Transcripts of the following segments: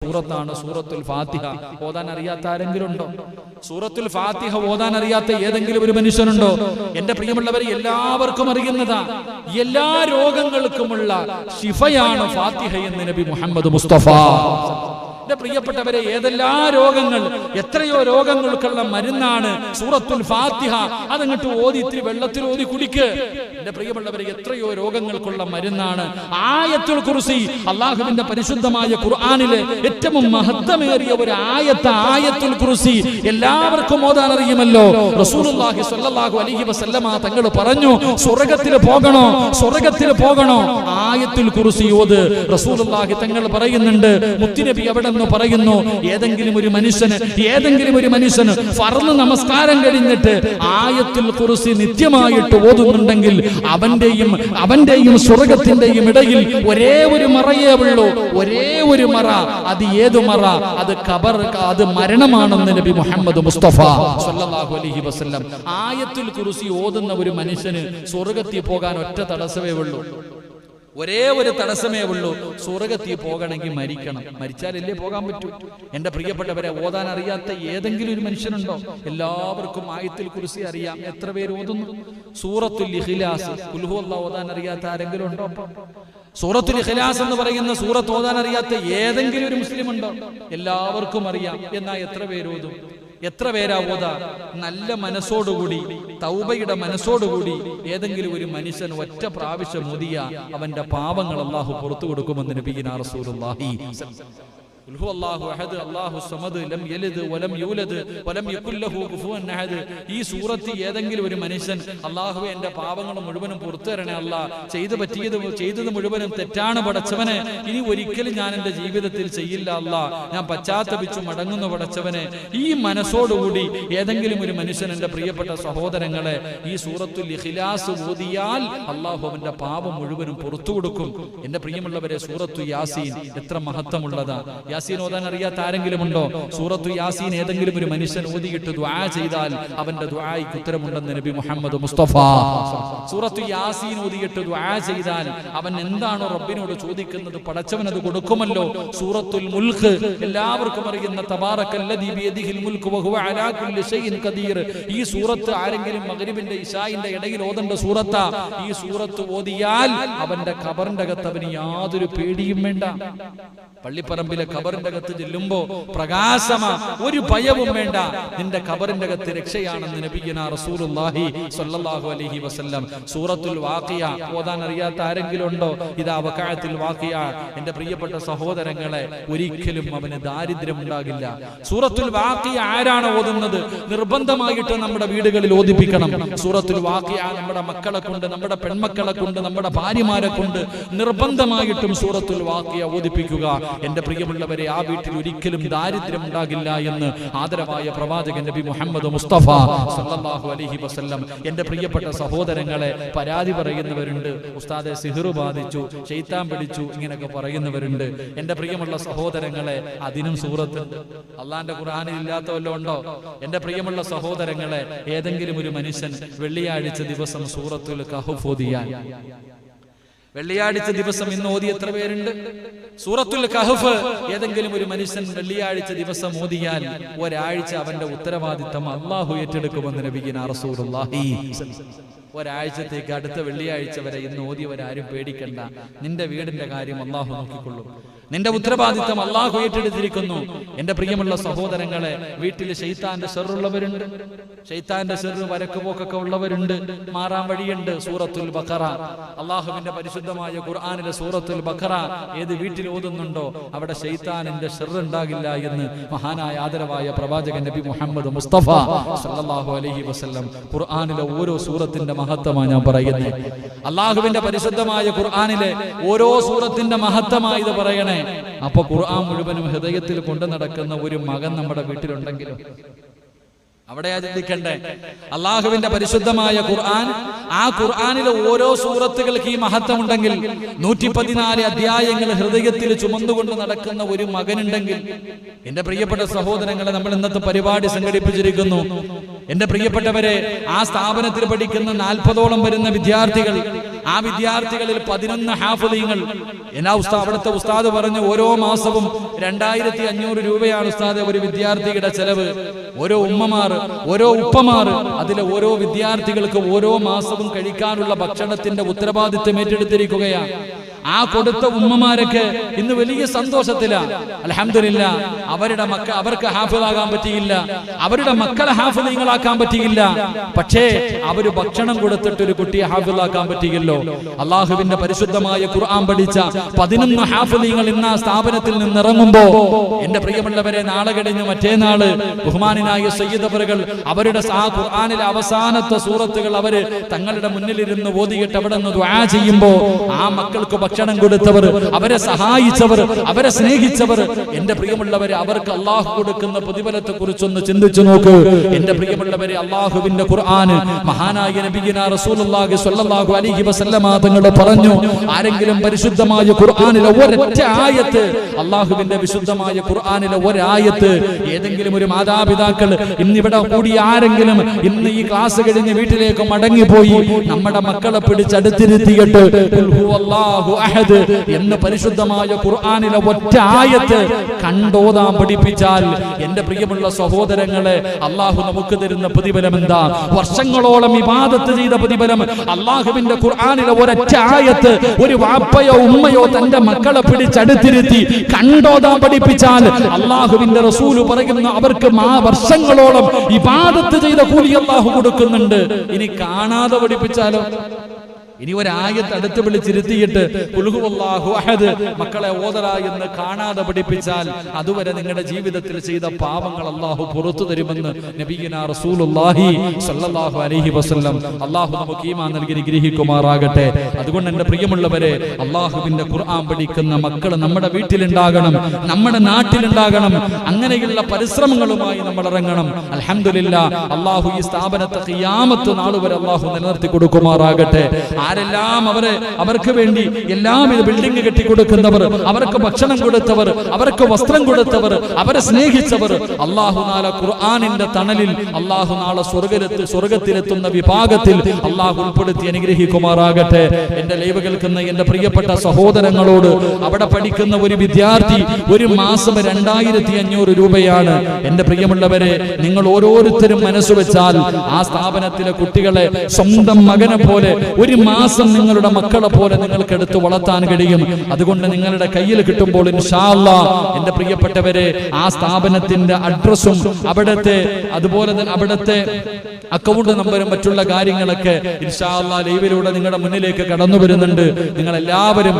സൂറത്താണ് സൂറത്തുൽ ഫാത്തിഹ. ഓതാൻ അറിയാത്ത ആരെങ്കിലും ഉണ്ടോ? സൂറത്തുൽ ഫാത്തിഹ ഓതാൻ അറിയാത്ത ഏതെങ്കിലും ഒരു മനുഷ്യനുണ്ടോ? എന്റെ പ്രിയമുള്ളവരെ, എല്ലാവർക്കും അറിയുന്നതാ, എല്ലാ രോഗങ്ങൾക്കുമുള്ള ശിഫയാണ് ഫാത്തിഹ എന്ന് നബി മുഹമ്മദ് മുസ്തഫ. എന്റെ പ്രിയപ്പെട്ടവരെ, ഏതെല്ലാ രോഗങ്ങൾ, എത്രയോ രോഗങ്ങൾക്കുള്ള മരുന്നാണ് സൂറത്തുൽ ഫാത്തിഹ. അതങ്ങോട്ട് ഓതി ഇത്തിരി വെള്ളത്തിൽ ഓതി കുടിക്ക്. എന്റെ പ്രിയമുള്ളവരെ, എത്രയോ രോഗങ്ങൾക്കുള്ള മരുന്നാണ് ആയത്തുൽ കുർസി. അള്ളാഹുവിന്റെ പരിശുദ്ധമായ ഖുർആനിലെ ഏറ്റവും മഹത്വമേറിയ ഒരു ആയത്തുൽ കുർസി. എല്ലാവർക്കും ഓതാൻ അറിയുമല്ലോ. റസൂലുള്ളാഹി സ്വല്ലല്ലാഹു അലൈഹി വസല്ലമ തങ്ങൾ പറഞ്ഞു, സ്വർഗ്ഗത്തിൽ പോകണോ ആയത്തുൽ കുർസി ഓത്. റസൂലുള്ളാഹി തങ്ങൾ പറയുന്നുണ്ട്, മുത്തുനബി അവിടെ പറയുന്നു, ഏതെങ്കിലും ഒരു മനുഷ്യന് ഫർള് നമസ്കാരം കഴിഞ്ഞിട്ട് ആയത്തുൽ കുർസി നിത്യമായിട്ട് ഓതുന്നുണ്ടെങ്കിൽ അവന്റെയും സ്വർഗ്ഗത്തിന്റെയും ഇടയിൽ ഒരേ ഒരു മറയേ ഉള്ളൂ. ഒരേ ഒരു മറ. അത് ഏതു മറ? അത് മരണമാണെന്ന് നബി മുഹമ്മദ് മുസ്തഫ സ്വല്ലല്ലാഹു അലൈഹി വസല്ലം. ആയത്തുൽ കുർസി ഓതുന്ന ഒരു മനുഷ്യന് സ്വർഗ്ഗത്തിൽ പോകാൻ ഒറ്റ തടസ്സമേ ഉള്ളൂ. ഒരേ ഒരു തടസ്സമേ ഉള്ളൂ. സ്വർഗ്ഗത്തിൽ പോകണമെങ്കിൽ മരിക്കണം. മരിച്ചാലല്ലേ പോകാൻ പറ്റൂ. എന്റെ പ്രിയപ്പെട്ടവരെ, ഓതാൻ അറിയാത്ത ഏതെങ്കിലും ഒരു മനുഷ്യനുണ്ടോ? എല്ലാവർക്കും ആയത്തുൽ കുർസി അറിയാം. എത്ര പേര് ഓതുന്നു? സൂറത്തുൽ ഇഖ്ലാസ്, ഖുൽ ഹുവല്ലാഹു ഓതാൻ അറിയാത്ത ആരെങ്കിലും ഉണ്ടോ? സൂറത്തുൽ ഇഖ്ലാസ് എന്ന് പറയുന്ന സൂറത്ത് ഓതാൻ അറിയാത്ത ഏതെങ്കിലും ഒരു മുസ്ലിം ഉണ്ടോ? എല്ലാവർക്കും അറിയാം. എന്നാൽ എത്ര പേര് ഓതും? എത്ര പേരാ ഓതാ? നല്ല മനസ്സോടുകൂടി, തൗബയുടെ മനസ്സോടുകൂടി ഏതെങ്കിലും ഒരു മനുഷ്യൻ ഒറ്റ പ്രാവശ്യം ഓതിയ അവന്റെ പാപങ്ങൾ അല്ലാഹു പുറത്തു കൊടുക്കുമെന്ന് നബിയിനാ റസൂലുള്ളാഹി. ഈ സൂറത്ത് ഏതെങ്കിലും ഒരു മനുഷ്യൻ, അല്ലാഹുവേ എന്റെ പാപങ്ങൾ മുഴുവനും പുറത്തു തരണേ അല്ലാ, ചെയ്തത് മുഴുവനും തെറ്റാണ് പടച്ചവനെ, ഇനി ഒരിക്കലും ഞാൻ എന്റെ ജീവിതത്തിൽ ചെയ്യില്ല അല്ലാ, ഞാൻ പശ്ചാത്തപിച്ചു മടങ്ങുന്ന പടച്ചവനെ, ഈ മനസ്സോടുകൂടി ഏതെങ്കിലും ഒരു മനുഷ്യൻ, എന്റെ പ്രിയപ്പെട്ട സഹോദരങ്ങളെ, ഈ സൂറത്തുൽ ഇഖ്ലാസ് ഓതിയാൽ അല്ലാഹു അവന്റെ പാപം മുഴുവനും പുറത്തു കൊടുക്കും. എന്റെ പ്രിയമുള്ളവരെ, സൂറത്തു യാസീൻ എത്ര മഹത്വമുള്ളതാ. യാസീൻ ഓതാൻ അറിയാത്ത ആരെങ്കിലും ഉണ്ടോ? സൂറത്തു യാസീൻ ഏതെങ്കിലും ഒരു മനുഷ്യൻ ഓതിയിട്ട് ദുആ ചെയ്താൽ അവന്റെ ദുആയ്ക്ക് ഉത്തരമുണ്ടെന്ന് നബി മുഹമ്മദ് മുസ്തഫ. സൂറത്തു യാസീൻ ഓതിയിട്ട് ദുആ ചെയ്താൽ അവൻ എന്താണോ റബ്ബിനോട് ചോദിക്കുന്നത് പടച്ചവൻ അത് കൊടുക്കുമല്ലോ. സൂറത്തുൽ മുൽഖ് എല്ലാവർക്കും അറിയുന്ന തബാറക്കല്ലദീ ബിയദിഹിൽ മുൽഖു വഹുവ അലാ കുല്ലി ഷൈഇൻ ഖദീർ. ഈ സൂറത്ത് ആരെങ്കിലും മഗ്രിബിന്റെ ഇശാഇന്റെ ഇടയിൽ ഓതേണ്ട സൂറത്താ. ഈ സൂറത്ത് ഓതിയാൽ അവന്റെ ഖബറിന്റെ അകത്ത് അവന് യാതൊരു പേടിയും വേണ്ട. പള്ളിപ്പറമ്പിലെ ഖബറിന്റെ അകത്ത് ചെല്ലുമ്പോ പ്രകാശമാ, ഒരു ഭയവും വേണ്ട. നിന്റെ ഖബറിന്റെ അകത്ത് രക്ഷയാണെന്ന് നബിയിനാ റസൂലുള്ളാഹി സ്വല്ലല്ലാഹു അലൈഹി വസല്ലം. സൂറത്തുൽ വാഖിയ ഓതാൻ അറിയാത്ത ആരെങ്കിലും ഉണ്ടോ? ഇദാ വഖഅത്തുൽ വാഖിയ. എന്റെ പ്രിയപ്പെട്ട സഹോദരങ്ങളെ, ഒരിക്കലും അവന് ദാരിദ്ര്യം ഉണ്ടാകില്ല. സൂറത്തുൽ വാഖിയ ആരാണ് ഓതുന്നത്? നിർബന്ധമായിട്ട് നമ്മുടെ വീടുകളിൽ ഓതിപ്പിക്കണം. സൂറത്തുൽ വാഖിയ നമ്മുടെ മക്കളെ കൊണ്ട്, നമ്മുടെ പെൺമക്കളെ കൊണ്ട്, നമ്മുടെ ഭാര്യമാരെ കൊണ്ട് നിർബന്ധമായിട്ടും സൂറത്തുൽ വാഖിയ ഓതിപ്പിക്കുക. എന്റെ പ്രിയമുള്ളവരെ, ആ വീട്ടിൽ ഒരിക്കലും ദാരിദ്ര്യം ഉണ്ടാകില്ല എന്ന് ആദരവായ പ്രവാചകൻ നബി മുഹമ്മദ് മുസ്തഫ സല്ലല്ലാഹു അലൈഹി വസല്ലം. എന്റെ പ്രിയപ്പെട്ട സഹോദരങ്ങളെ, പരാതി പറയുന്നവരുണ്ട്, ഉസ്താദെ സിഹ്ർ ബാധിച്ചു, ശൈത്താൻ പിടിച്ചു, ഇങ്ങനെയൊക്കെ പറയുന്നവരുണ്ട്. എന്റെ പ്രിയമുള്ള സഹോദരങ്ങളെ, അതിനും സൂറത്തുണ്ട്. അള്ളാന്റെ ഖുർആനിൽ ഇല്ലാത്ത വല്ലതും ഉണ്ടോ? എന്റെ പ്രിയമുള്ള സഹോദരങ്ങളെ, ഏതെങ്കിലും ഒരു മനുഷ്യൻ വെള്ളിയാഴ്ച ദിവസം സൂറത്തുൽ കഹ്ഫ് ഓതിയാൽ, വെള്ളിയാഴ്ച ദിവസം ഇന്ന് ഓതി എത്ര പേരുണ്ട്? സൂറത്തുൽ കഹ്ഫ് ഏതെങ്കിലും ഒരു മനുഷ്യൻ വെള്ളിയാഴ്ച ദിവസം ഓതിയാൽ ഒരാഴ്ച അവന്റെ ഉത്തരവാദിത്തം അല്ലാഹു ഏറ്റെടുക്കുമെന്ന് നബിയിനാ റസൂലുള്ളാഹി. ഒരാഴ്ചത്തേക്ക്, അടുത്ത വെള്ളിയാഴ്ച വരെ ഇന്ന് ഓതിയവരാരും പേടിക്കണ്ട. നിന്റെ വീടിന്റെ കാര്യം അല്ലാഹു നോക്കിക്കൊള്ളും. നിന്റെ ഉത്തരവാദിത്തം അല്ലാഹു ഏറ്റെടുത്തിരിക്കുന്നു. എന്റെ പ്രിയമുള്ള സഹോദരങ്ങളെ, വീട്ടിൽ ശൈത്താന്റെ ശർറുള്ളവരുണ്ട്, ശൈത്താന്റെ ശർറ് വരക്കുപോക്കൊക്കെ ഉള്ളവരുണ്ട്. മാറാൻ വഴിയുണ്ട്. സൂറത്തുൽ ബഖറ, അല്ലാഹുവിന്റെ പരിശുദ്ധമായ ഖുർആനിലെ സൂറത്തുൽ ബഖറ ഏത് വീട്ടിൽ ഓതുന്നുണ്ടോ അവിടെ ശൈത്താനിന്റെ ശർറ് ഉണ്ടാകില്ല എന്ന് മഹാനായ ആദരവായ പ്രവാചകൻ നബി മുഹമ്മദ് മുസ്തഫ സല്ലല്ലാഹു അലൈഹി വസല്ലം. ഖുർആനിലെ ഓരോ സൂറത്തിന്റെ മഹത്വമാണ് ഞാൻ പറയുന്നത്. അല്ലാഹുവിന്റെ പരിശുദ്ധമായ ഖുർആനിലെ ഓരോ സൂറത്തിന്റെ മഹത്വമായി ഇത് പറയണേ. അപ്പൊ ഖുർആൻ മുഴുവനും ഹൃദയത്തിൽ കൊണ്ടു നടക്കുന്ന ഒരു മകൻ നമ്മുടെ വീട്ടിലുണ്ടെങ്കിലും അവിടെ ചിന്തിക്കണ്ടേ. അള്ളാഹുവിന്റെ പരിശുദ്ധമായ ഖുർആൻ, ആ ഖുർആനിലെ ഓരോ സൂറത്തുകൾക്ക് ഈ മഹത്വം ഉണ്ടെങ്കിൽ, 114 അധ്യായങ്ങൾ ഹൃദയത്തിൽ ചുമന്നുകൊണ്ട് നടക്കുന്ന ഒരു മകനുണ്ടെങ്കിൽ, എന്റെ പ്രിയപ്പെട്ട സഹോദരങ്ങളെ, നമ്മൾ ഇന്നത്തെ പരിപാടി സംഘടിപ്പിച്ചിരിക്കുന്നു. എന്റെ പ്രിയപ്പെട്ടവരെ, ആ സ്ഥാപനത്തിൽ പഠിക്കുന്ന 40ഓളം വരുന്ന വിദ്യാർത്ഥികൾ, ആ വിദ്യാർത്ഥികളിൽ 11 ഹാഫിളീങ്ങൾ. എന്നാ അവിടുത്തെ ഉസ്താദ് പറഞ്ഞു, ഓരോ മാസവും 2500 രൂപയാണ് ഉസ്താദ് ഒരു വിദ്യാർത്ഥിയുടെ ചെലവ്. ഓരോ ഉമ്മമാർ, ഓരോ ഉപ്പമാർ, അതിലെ ഓരോ വിദ്യാർത്ഥികൾക്ക് ഓരോ മാസവും കഴിക്കാനുള്ള ഭക്ഷണത്തിന്റെ ഉത്തരവാദിത്വം ഏറ്റെടുത്തിരിക്കുകയാണ്. ആ കൊടുത്ത ഉമ്മമാരൊക്കെ ഇന്ന് വലിയ സന്തോഷത്തിലാണ്. അൽഹംദുലില്ലാ, അവർക്ക് ഹാഫിളാകാൻ പറ്റിയില്ല, അവരുടെ മക്കളെ ഹാഫിളീങ്ങളാക്കാൻ പറ്റിയില്ല. പക്ഷേ അവര് ഭക്ഷണം കൊടുത്തിട്ട് ഒരു കുട്ടിയെ ഹാഫിളാക്കാൻ പറ്റിയല്ലോ. അള്ളാഹുവിന്റെ പരിശുദ്ധമായ ഖുർആൻ പഠിച്ച 11 ഹാഫിളീങ്ങൾ ഇന്ന് ആ സ്ഥാപനത്തിൽ നിന്നിറങ്ങുമ്പോ എന്റെ പ്രിയമുള്ളവരെ, നാളെ കഴിഞ്ഞ് മറ്റേനാള് ബഹുമാനായ സയ്യിദ് അവറുകൾ അവരുടെ ആ ഖുർആനിലെ അവസാനത്തെ സൂറത്തുകൾ അവര് തങ്ങളുടെ മുന്നിലിരുന്ന് ഓതിയിട്ട് അവിടെ നിന്ന് ദുആ ചെയ്യുമ്പോ ആ മക്കൾക്ക് ഭക്ഷണം കൊടുത്തവർ, അവരെ സഹായിച്ചവർ, അവരെ സ്നേഹിച്ചവർ, എന്റെ പ്രിയമുള്ളവരെ, അവർക്ക് അള്ളാഹു കൊടുക്കുന്ന പ്രതിഫലത്തെ കുറിച്ചൊന്ന് ചിന്തിച്ചു നോക്ക്. എന്റെ പ്രിയമുള്ളവരെ, അള്ളാഹുവിന്റെ ഖുർആൻ മഹാനായ നബിയിനാ റസൂലുള്ളാഹി സ്വല്ലല്ലാഹു അലൈഹി വസല്ലമ തങ്ങൾ പറഞ്ഞു, ആരെങ്കിലും പരിശുദ്ധമായ ഖുർആനിലെ ഒരൊറ്റ ആയത്ത്, അള്ളാഹുവിന്റെ വിശുദ്ധമായ ഖുർആനിലെ ഒരായത്ത് ഏതെങ്കിലും ഒരു മാതാപിതാക്കൾ ഇന്നിവിടെ കൂടി ആരെങ്കിലും ഇന്ന് ഈ ക്ലാസ് കഴിഞ്ഞ് വീട്ടിലേക്ക് മടങ്ങിപ്പോയി നമ്മുടെ മക്കളെ പിടിച്ചടുത്തിരുത്തിയിട്ട് എന്ന് പരിശുദ്ധമായ ഖുർആനിലെ ഒറ്റ ആയത്ത് കണ്ടോതാൻ പഠിപ്പിച്ചാൽ എന്റെ പ്രിയമുള്ള സഹോദരങ്ങളെ, അള്ളാഹു നമുക്ക് തരുന്ന പ്രതിഫലം എന്താ? വർഷങ്ങളോളം ഇബാദത്ത് ചെയ്ത പ്രതിഫലം. അള്ളാഹുവിന്റെ ഖുർആനിലെ ഒരൊറ്റ ആയത്ത് ഒരു വാപ്പയോ ഉമ്മയോ തന്റെ മക്കളെ പിടിച്ചടുത്തിരുത്തി കണ്ടോതാൻ പഠിപ്പിച്ചാൽ അള്ളാഹുവിന്റെ റസൂല് പറയുന്ന അവർക്ക് വർഷങ്ങളോളം ഇബാദത്ത് ചെയ്ത കൂലി അള്ളാഹു കൊടുക്കുന്നുണ്ട്. ഇനി കാണാതെ പഠിപ്പിച്ചാലോ? ഇനി ഒരായത്ത് അടുത്ത് വിളിച്ചിരുത്തിയിട്ട് ഖുൽഹു അല്ലാഹു അഹദ് മക്കളെ ഓതറ എന്ന് കാണാതെ പഠിപ്പിച്ചാൽ അതുവരെ നിങ്ങളുടെ ജീവിതത്തിൽ ചെയ്ത പാപങ്ങൾ അല്ലാഹു പുറത്തു തരുമെന്ന് നബിയിനാ റസൂലുള്ളാഹി സ്വല്ലല്ലാഹു അലൈഹി വസല്ലം. അല്ലാഹു നമുക്ക് ഈമാൻ നൽകി അനുഗ്രഹിക്കുമാറാകട്ടെ. അതുകൊണ്ട് എൻ്റെ പ്രിയമുള്ളവരെ, അല്ലാഹുവിന്റെ ഖുർആൻ പഠിക്കുന്ന മക്കൾ നമ്മുടെ വീട്ടിലുണ്ടാകണം, നമ്മുടെ നാട്ടിലുണ്ടാകണം. അങ്ങനെയുള്ള പരിശ്രമങ്ങളുമായി നമ്മൾ ഇറങ്ങണം. അൽഹംദുലില്ലാഹ്, അല്ലാഹു ഈ സ്ഥാപനത്തെ ഖിയാമത്ത് നാൾ വരെ അല്ലാഹു നിലനിർത്തി കൊടുക്കുമാറാകട്ടെ. ആരെല്ലാം അവർക്ക് വേണ്ടി എല്ലാവിധ ബിൽഡിംഗ് കെട്ടിക്കൊടുക്കുന്നവർ, അവർക്ക് ഭക്ഷണം കൊടുത്തവർ, അവർക്ക് വസ്ത്രം കൊടുത്തവർ, അവരെ സ്നേഹിച്ചവർ, അല്ലാഹു നാളെ ഖുർആനിന്റെ തണലിൽ അല്ലാഹു നാളെ സ്വർഗത്തിലെത്തുന്ന വിഭാഗത്തിൽ അല്ലാഹു ഉൾപ്പെടുത്തി അനുഗ്രഹിക്കുമാറാകട്ടെ. എന്റെ ലൈവ് കേൾക്കുന്ന എന്റെ പ്രിയപ്പെട്ട സഹോദരങ്ങളോട്, അവിടെ പഠിക്കുന്ന ഒരു വിദ്യാർത്ഥി ഒരു മാസം 2500 രൂപയാണ്. എന്റെ പ്രിയമുള്ളവരെ, നിങ്ങൾ ഓരോരുത്തരും മനസ്സ് വെച്ചാൽ ആ സ്ഥാപനത്തിലെ കുട്ടികളെ സ്വന്തം മകനെ പോലെ ഒരു മാസം നിങ്ങളുടെ മക്കളെ പോലെ നിങ്ങൾക്ക് എടുത്ത് വളർത്താൻ കഴിയും. അതുകൊണ്ട് നിങ്ങളുടെ കയ്യിൽ കിട്ടുമ്പോൾ ഇൻഷാ അല്ലാഹ് എന്റെ പ്രിയപ്പെട്ടവരെ, ആ സ്ഥാപനത്തിന്റെ അഡ്രസ്സും അതുപോലെ തന്നെ അവിടുത്തെ അക്കൗണ്ട് നമ്പറും മറ്റുള്ള കാര്യങ്ങളൊക്കെ ഇൻഷാ അല്ലാഹ് ലൈവിലൂടെ നിങ്ങളുടെ മുന്നിലേക്ക് കടന്നു വരുന്നുണ്ട്. നിങ്ങൾ എല്ലാവരും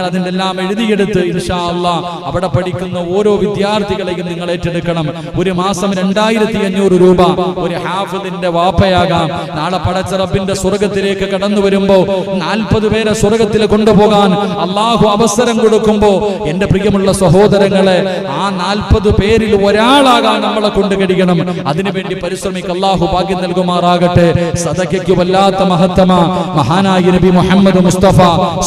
അതിന്റെ എല്ലാം എഴുതിയെടുത്ത് ഇൻഷാ അല്ലാഹ് അവിടെ പഠിക്കുന്ന ഓരോ വിദ്യാർത്ഥികളെയും നിങ്ങൾ ഏറ്റെടുക്കണം. ഒരു മാസം 2500 രൂപ ഒരു ഹാഫിളിന്റെ വാപ്പയാകാം. നാളെ പടച്ച റബ്ബിന്റെ സ്വർഗത്തിലേക്ക് കടന്നു വരുമ്പോ 40 പേരെ സ്വർഗത്തിൽ കൊണ്ടുപോകാൻ അള്ളാഹു അവസരം കൊടുക്കുമ്പോ എന്റെ പ്രിയമുള്ള സഹോദരങ്ങളെ, ആ 40 പേരിൽ ഒരാളാകാൻ നമ്മളെ കൊണ്ട് കഴിയണം. അതിനുവേണ്ടി പരിശ്രമിക്കുക. അള്ളാഹു ഭാഗ്യം നൽകുമാറാകട്ടെ. സദഖയ്ക്ക് വല്ലാത്ത മഹത്തമ മഹാനായ നബി മുഹമ്മദ് മുസ്തഫ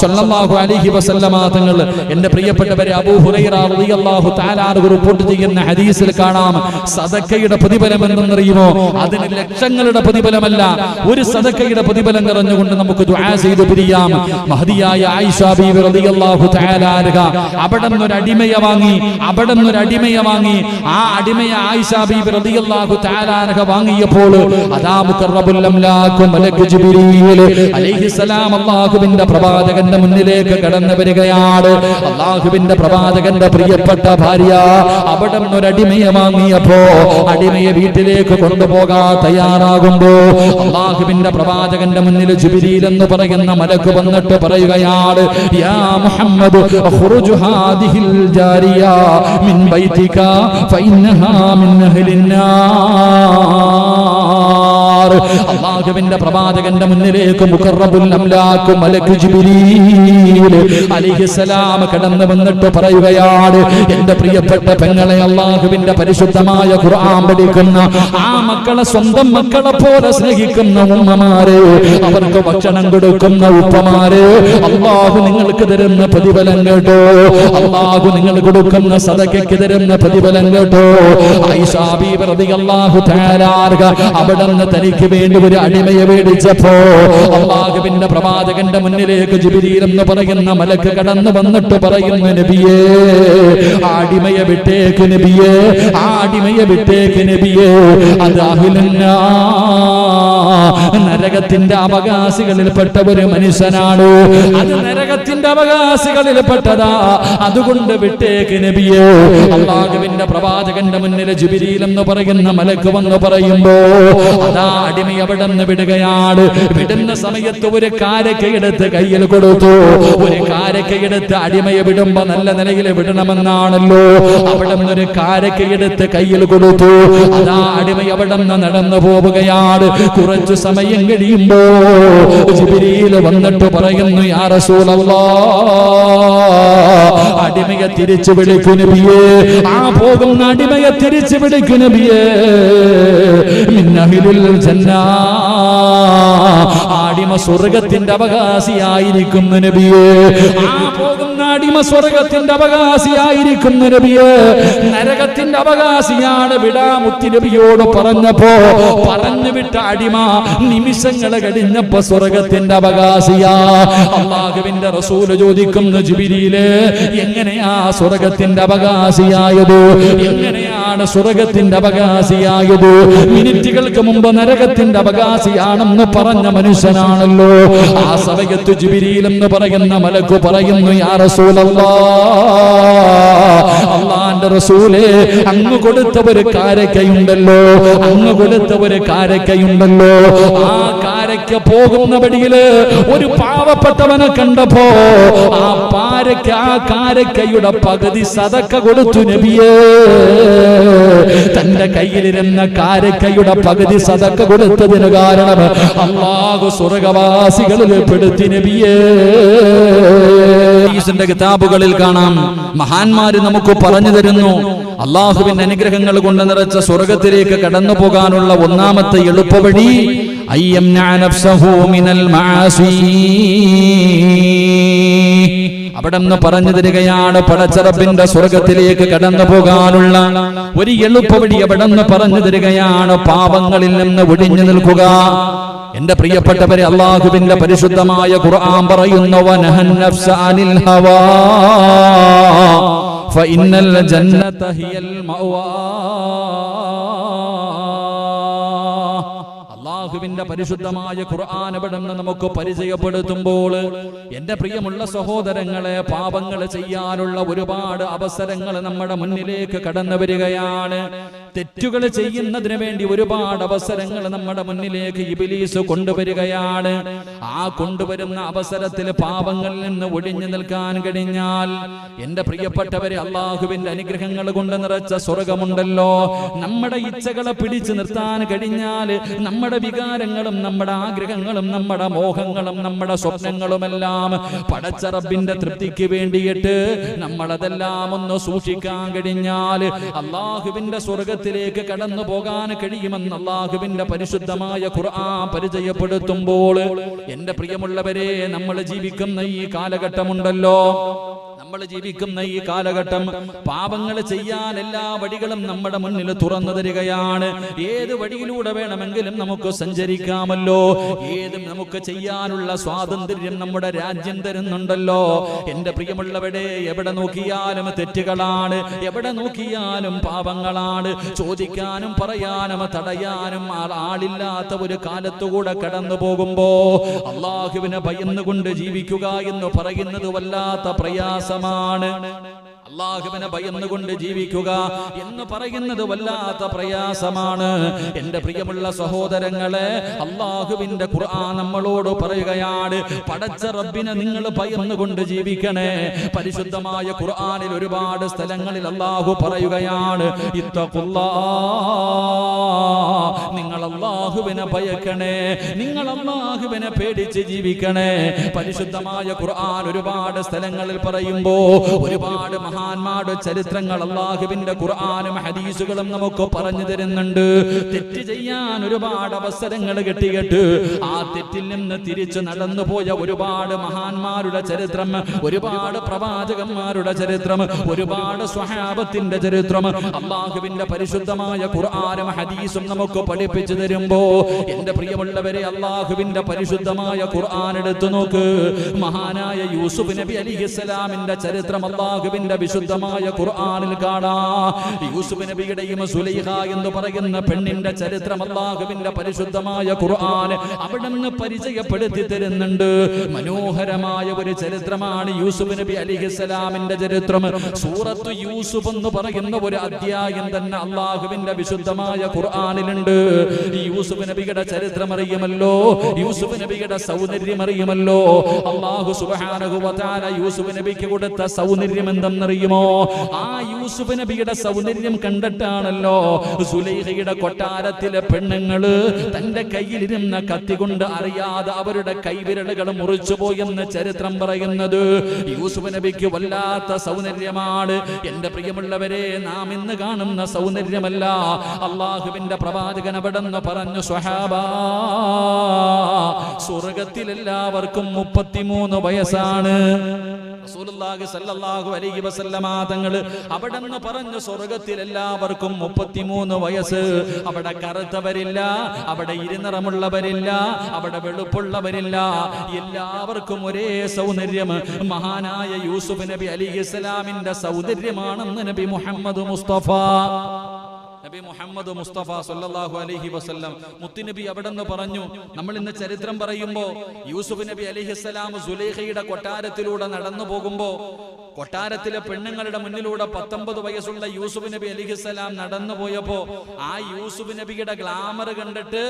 സല്ലല്ലാഹു അലൈഹി വസല്ലമ തങ്ങൾ, എന്റെ പ്രിയപ്പെട്ടവരെ, അബൂ ഹുറൈറ റളിയല്ലാഹു തആല അൻഹു റിപ്പോർട്ട് ചെയ്യുന്ന ഹദീസിൽ കാണാം, സദഖയുടെ പ്രതിഫലം എന്തെന്നറിയുമോ? അതിന് ലക്ഷങ്ങളുടെ പ്രതിഫലമല്ല, ഒരു സദഖയുടെ പ്രതിഫലം നിറഞ്ഞുകൊണ്ട് നമുക്ക് ദുആ ചെയ്തു പിരിയാം. മഹദിയായ ആയിഷ ബീവി റളിയല്ലാഹു തആല അൻഹ അവിടെ നിന്നൊരു അടിമയെ വാങ്ങി. ആ അടിമയെ ആയിഷ ബീവി റളിയല്ലാഹു തആല അൻഹ വാങ്ങിയപ്പോൾ അദാ മുഖറബുൽ അംലാഖ് മലക്ക് ജിബ്രീൽ അലൈഹിസ്സലാം അല്ലാഹുവിന്റെ പ്രവാചകന്റെ മുന്നിലേക്ക് കടന്നു വരികയാണ്. അല്ലാഹുവിന്റെ പ്രവാചകന്റെ പ്രിയപ്പെട്ട ഭാര്യ അവിടെ നിന്നൊരു അടിമയെ വാങ്ങിയപ്പോ അടിമയെ വീട്ടിലേക്ക് കൊണ്ടുപോകാൻ തയ്യാറാകുമ്പോ അല്ലാഹുവിന്റെ പ്രവാചകന്റെ മുന്നിൽ ജിബ്രീൽ എന്ന് പറയുന്ന മലക്ക് വന്നിട്ട് പറയുകയാണ്, യാ മുഹമ്മദ് ഖുറുജ് ഹാദിഹിൽ ജാരിയ മിൻ ബൈതിക ഫഇന്നഹാ മിൻ അഹ്ലിന്നാർ. അല്ലാഹുവിന്റെ പ്രവാചകന്റെ മുന്നിലേക്ക് മുഖറബുൽ അംലാഖ് മലക്ക് ജിബ്രീൽ അലൈഹിസ്സലാം കടന്നു വന്നിട്ട് പറയുകയാണ്, എന്റെ പ്രിയപ്പെട്ട പെങ്ങളെ, അല്ലാഹുവിന്റെ പരിശുദ്ധമായ ഖുർആൻ പഠിക്കുന്ന ആ മക്കളെ സ്വന്തം മക്കളെ പോലെ സ്നേഹിക്കുന്ന ഉമ്മമാരെ, അവർക്ക് ഭക്ഷണം കൊടുക്കുന്ന ഉപ്പമാരെ, അല്ലാഹു നിങ്ങൾക്ക് തരുന്ന പ്രതിഫലം കേട്ടോ. അല്ലാഹു നിങ്ങൾ കൊടുക്കുന്ന സദഖയ്ക്ക് തരുന്ന പ്രതിഫലം കേട്ടോ. ആയിഷ ബീവി റളിയല്ലാഹു തആല അൻഹ അവിടെ നിന്ന് തനിക്ക് തനിക്ക് വേണ്ടി ഒരു അടിമയെ മേടിച്ചപ്പോ അല്ലാഹുവിന്റെ പ്രവാചകന്റെ മുന്നിലേക്ക് ജിബ്രീൽ എന്ന് പറയുന്ന മലക്ക് കടന്നു വന്നിട്ട് പറയുന്നു, നബിയേ അടിമയെ വിട്ടേക്ക് നബിയേ, അടിമയെ വിട്ടേക്ക് നബിയേ, അത് അഹ്ലുന്നാ നരകത്തിന്റെ അവകാശികളിൽപ്പെട്ട ഒരു മനുഷ്യനാണ്, അത് നരകത്തിന്റെ അവകാശികളിൽപ്പെട്ടതാ, അതുകൊണ്ട് വിട്ടേക്ക് നബിയേ. അല്ലാഹുവിന്റെ പ്രവാചകന്റെ മുന്നിൽ ജിബ്രീൽ എന്ന് പറയുന്ന മലക്ക് വന്ന് പറയുമ്പോ അതാ അടിമ അവിടെ നിന്ന് വിടുകയാണ്. വിടുന്ന സമയത്ത് ഒരു കാരക്കയെടുത്ത് കയ്യിൽ കൊടുത്തു. ഒരു കാരക്കയെടുത്ത് അടിമയെ വിടുമ്പോ നല്ല നിലയിൽ വിടണമെന്നാണല്ലോ. അവിടെ നിന്നൊരു കാരക്കയെടുത്ത് കയ്യിൽ കൊടുത്തു. അതാ അടിമ അവിടെ നിന്ന് നടന്നു പോവുകയാണ്. കുറച്ചു സമയം കഴിയുമ്പോ ജിബ്രീൽ വന്നിട്ട് പറയുന്നു, യാ റസൂലല്ലാഹ്, അടിമയെ തിരിച്ചു വിളിക്കു നബിയേ, ആ പോകുന്ന അടിമയെ തിരിച്ചു വിളിക്കു നബിയേ, മിൻ അഹ്ലിൽ ജന്നാ, അടിമ സ്വർഗ്ഗത്തിന്റെ അവകാശിയായിരിക്കുന്നു നബിയേ, ആ പോകുന്ന അടിമ സ്വർഗ്ഗത്തിന്റെ അവകാശിയായിരിക്കുന്നു നബിയേ, നരകത്തിന്റെ അവകാശിയാണ് വിടാമുത്തി നബിയോട് പറഞ്ഞപ്പോ പറഞ്ഞു വിട്ട അടിമ നിമിഷങ്ങൾ കഴിഞ്ഞപ്പോ സ്വർഗ്ഗത്തിന്റെ അവകാശിയാ. അല്ലാഹുവിന്റെ റസൂൽ ചോദിക്കുന്നു, ജിബ്രീലേ എങ്ങനെയാ സ്വർഗ്ഗത്തിന്റെ അവകാശിയായത്? എങ്ങനെയാണ് സ്വർഗ്ഗത്തിന്റെ അവകാശിയായത്? മിനിറ്റുകൾക്ക് മുമ്പ് നരകത്തിന്റെ അവകാശിയാണെന്ന് പറഞ്ഞ മനുഷ്യനാണല്ലോ. ആ സമയത്ത് ജിബ്രീൽ എന്ന് പറയുന്ന മലക്ക് പറയുന്നു, യാ റസൂലല്ലാഹ്, അല്ലാഹുവിന്റെ റസൂലേ, അങ്ങ് കൊടുത്ത ഒരു കാരക്കയുണ്ടല്ലോ, അങ്ങ് കൊടുത്ത ഒരു കാരക്കയുണ്ടല്ലോ, ആ കാരക്ക പോകുന്ന വഴിയില് ഒരു പാവപ്പെട്ടവനെ കണ്ടപ്പോ ആ കാരക്കയുടെ പകുതി സദക്ക കൊടുത്തു നബിയേ. തന്റെ കയ്യിലിരുന്ന കാരക്കയുടെ പകുതി സദക്ക കൊടുത്തതിന് കാരണം അല്ലാഹു സ്വർഗ്ഗവാസികളിൽ പെടുത്തി നബിയേ. ഹദീസിന്റെ കിതാബുകളിൽ കാണാം, മഹാന്മാര് നമുക്ക് പറഞ്ഞു തരുന്നു, അല്ലാഹുവിന്റെ അനുഗ്രഹങ്ങൾ കൊണ്ട് നിറച്ച സ്വർഗ്ഗത്തിലേക്ക് കടന്നു പോകാനുള്ള ഒന്നാമത്തെ എളുപ്പവഴി അയ്യംനാ നഫ്സഹു മിനൽ മആസി. അവിടെ നിന്ന് പറഞ്ഞു തരികയാണ്, പടച്ച റബ്ബിന്റെ സ്വർഗ്ഗത്തിലേക്ക് കടന്നു പോകാനുള്ള ഒരു എളുപ്പവഴി അവിടെ നിന്ന് പറഞ്ഞു തരികയാണ്, പാപങ്ങളിൽ നിന്ന് ഒഴിഞ്ഞു നിൽക്കുക. എന്റെ പ്രിയപ്പെട്ടവരെ, അല്ലാഹുവിന്റെ പരിശുദ്ധമായ ഖുർആൻ പറയുന്നു, വനഹൻ നഫ്സ അനിൽ ഹവാ ഫഇന്നൽ ജന്നത ഹിയൽ മഅവാ. അല്ലാഹുവിന്റെ പരിശുദ്ധമായ ഖുർആൻ ഇവിടെ നമുക്ക് പരിചയപ്പെടുത്തുമ്പോൾ എന്റെ പ്രിയമുള്ള സഹോദരങ്ങളെ, പാപങ്ങൾ ചെയ്യാനുള്ള ഒരുപാട് അവസരങ്ങൾ നമ്മുടെ മുന്നിലേക്ക് കടന്നു വരികയാണ്. തെറ്റുകൾ ചെയ്യുന്നതിന് വേണ്ടി ഒരുപാട് അവസരങ്ങൾ നമ്മുടെ മുന്നിലേക്ക് ഇബ്ലീസ് കൊണ്ടുവരികയാണ്. ആ കൊണ്ടുവരുന്ന അവസരത്തിൽ പാപങ്ങളിൽ നിന്ന് ഒഴിഞ്ഞു നിൽക്കാൻ കഴിഞ്ഞാൽ എന്റെ പ്രിയപ്പെട്ടവരെ, അല്ലാഹുവിന്റെ അനുഗ്രഹങ്ങൾ കൊണ്ട് നിറച്ച സ്വർഗമുണ്ടല്ലോ, നമ്മുടെ ഇച്ഛകളെ പിടിച്ചു നിർത്താൻ കഴിഞ്ഞാൽ നമ്മുടെ വികാരങ്ങളും നമ്മുടെ ആഗ്രഹങ്ങളും നമ്മുടെ മോഹങ്ങളും നമ്മുടെ സ്വപ്നങ്ങളുമെല്ലാം പടച്ച റബ്ബിന്റെ തൃപ്തിക്ക് വേണ്ടിയിട്ട് നമ്മളതെല്ലാം ഒന്ന് സൂക്ഷിക്കാൻ കഴിഞ്ഞാൽ അല്ലാഹുവിന്റെ സ്വർഗ്ഗത്തിലേക്ക് കടന്നു പോകാൻ കഴിയുമെന്ന് അല്ലാഹുവിന്റെ പരിശുദ്ധമായ ഖുർആൻ പരിചയപ്പെടുത്തുമ്പോൾ എന്റെ പ്രിയമുള്ളവരെ, നമ്മൾ ജീവിക്കുന്ന ഈ കാലഘട്ടമുണ്ടല്ലോ, നമ്മൾ ജീവിക്കുന്ന ഈ കാലഘട്ടം പാപങ്ങൾ ചെയ്യാൻ എല്ലാ വഴികളും നമ്മുടെ മുന്നിൽ തുറന്നു തരികയാണ്. ഏത് വഴിയിലൂടെ വേണമെങ്കിലും നമുക്ക് സഞ്ചരിക്കാമല്ലോ, ഏതും നമുക്ക് ചെയ്യാനുള്ള സ്വാതന്ത്ര്യം നമ്മുടെ രാജ്യം തരുന്നുണ്ടല്ലോ. എന്റെ പ്രിയമുള്ളവരെ, എവിടെ നോക്കിയാലും തെറ്റുകളാണ്, എവിടെ നോക്കിയാലും പാപങ്ങളാണ്. ചോദിക്കാനും പറയാനും തടയാനും ആളില്ലാത്ത ഒരു കാലത്തുകൂടെ കടന്നു പോകുമ്പോ അല്ലാഹുവിനെ ഭയന്നുകൊണ്ട് ജീവിക്കുക എന്ന് പറയുന്നത് വല്ലാത്ത പ്രയാസമാണ്. അല്ലാഹുവിനെ ഭയന്നുകൊണ്ട് ജീവിക്കുക എന്ന് പറയുന്നത് വല്ലാത്ത പ്രയാസമാണ്. എന്റെ പ്രിയമുള്ള സഹോദരങ്ങളെ, അല്ലാഹുവിന്റെ ഖുർആൻ നമ്മളോട് പറയുകയാണ്, പടച്ച റബ്ബിനെ നിങ്ങൾ ഭയന്നുകൊണ്ട് ജീവിക്കണേ. പരിശുദ്ധമായ ഖുർആനിൽ ഒരുപാട് സ്ഥലങ്ങളിൽ അല്ലാഹു പറയുകയാണ്, ഇത്തഖുല്ലാഹ്, നിങ്ങൾ അല്ലാഹുവിനെ ഭയക്കണേ, നിങ്ങൾ അല്ലാഹുവിനെ പേടിച്ച് ജീവിക്കണേ. പരിശുദ്ധമായ ഖുർആൻ ഒരുപാട് സ്ഥലങ്ങളിൽ പറയുമ്പോ ഒരുപാട് മഹാന്മാരുടെ ചരിത്രങ്ങൾ അല്ലാഹുവിന്റെ ഖുർആനും ഹദീസുകളും നമുക്ക് പറഞ്ഞു തരുന്നുണ്ട്. തെറ്റ് ചെയ്യാൻ ഒരുപാട് അവസരങ്ങൾ കിട്ടിയിട്ട് ആ തെറ്റിൽ നിന്ന് തിരിച്ചു നടന്നുപോയ ഒരുപാട് മഹാന്മാരുടെ ചരിത്രം, ഒരുപാട് പ്രവാചകന്മാരുടെ ചരിത്രം, ഒരുപാട് സ്വഹാബത്തിന്റെ ചരിത്രം അല്ലാഹുവിന്റെ പരിശുദ്ധമായ ഖുർആനും ഹദീസും നമുക്ക് പഠിപ്പിച്ചു തരുമ്പോ എന്റെ പ്രിയമുള്ളവരെ, അല്ലാഹുവിന്റെ പരിശുദ്ധമായ ഖുർആൻ എടുത്തു നോക്ക്. മഹാനായ യൂസുഫ് നബി അലൈഹിസ്സലാമിന്റെ ചരിത്രം അല്ലാഹുവിന്റെ വിശുദ്ധമായ ഖുർആനിൽ കാണാം. യൂസുഫ് നബിയുടെയും സുലൈഖ എന്ന് പറയുന്ന പെണ്ണിന്റെ ചരിത്രം അല്ലാഹുവിന്റെ പരിശുദ്ധമായ ഖുർആൻ അവിടുന്ന് പരിചയപ്പെടുത്തി തരുന്നുണ്ട്. മനോഹരമായ ഒരു ചരിത്രമാണ് യൂസുഫ് നബി അലൈഹിസ്സലാമിന്റെ ചരിത്രം. സൂറത്തു യൂസുഫ് എന്ന് പറയുന്ന ഒരു അധ്യായം തന്നെ അല്ലാഹുവിന്റെ വിശുദ്ധമായ ഖുർആനിലുണ്ട്. യൂസുഫ് നബിയുടെ ചരിത്രം അറിയുമല്ലോ, യൂസുഫ് നബിയുടെ സൗന്ദര്യം അറിയുമല്ലോ. അല്ലാഹു സുബ്ഹാനഹു വ തആല യൂസുഫ് നബിക്ക് കൊടുത്ത സൗന്ദര്യം എന്തെന്നറിയുമോ? ആ യൂസുഫ് നബിയുടെ സൗന്ദര്യം കണ്ടിട്ടാണല്ലോ സുലൈഖയുടെ കൊട്ടാരത്തിലെ പെണ്ണുങ്ങള് തന്റെ കയ്യിലിരുന്ന കത്തി കൊണ്ട് അറിയാതെ അവരുടെ കൈവിരലുകൾ മുറിച്ചുപോയെന്ന് ചരിത്രം പറയുന്നത്. യൂസുഫ് നബിക്ക് വല്ലാത്ത സൗന്ദര്യമാണ്. എന്റെ പ്രിയമുള്ളവരെ, നാം ഇന്ന് കാണുന്ന സൗന്ദര്യമല്ല. അല്ലാഹുവിന്റെ പ്രവാചകൻ അവിടെന്ന് പറഞ്ഞു, സ്വഹാബാ, സ്വർഗത്തിൽ എല്ലാവർക്കും 33 വയസ്സാണ്. റസൂലുള്ളാഹി സ്വല്ലല്ലാഹു അലൈഹി വസല്ലമ തങ്ങൾ അവിടെന്ന് പറഞ്ഞു, സ്വർഗത്തിൽ എല്ലാവർക്കും 33 വയസ്സ്. അവിടെ കറുത്തവരില്ല, അവിടെ ഇരുനിറമുള്ളവരില്ല, അവിടെ വെളുപ്പുള്ളവരില്ല, എല്ലാവർക്കും ഒരേ സൗന്ദര്യം. മഹാനായ യൂസുഫ് നബി അലൈഹിസ്സലാമിന്റെ സൗന്ദര്യമാണെന്ന് നബി മുഹമ്മദ് മുസ്തഫ സല്ലല്ലാഹു അലൈഹി വസല്ലം മുത്തുനബി അവിടെന്ന് പറഞ്ഞു. നമ്മൾ ഇന്ന് ചരിത്രം പറയുമ്പോ യൂസുഫ് നബി അലൈഹിസ്സലാം സുലൈഖയുടെ കൊട്ടാരത്തിലൂടെ നടന്നു പോകുമ്പോ കൊട്ടാരത്തിലെ പെണ്ണുങ്ങളുടെ മുന്നിലൂടെ 19 വയസ്സുള്ള യൂസുഫ് നബി അലൈഹിസ്സലാം നടന്നു പോയപ്പോ ആ യൂസുഫ് നബിയുടെ ഗ്ലാമർ കണ്ടിട്ട്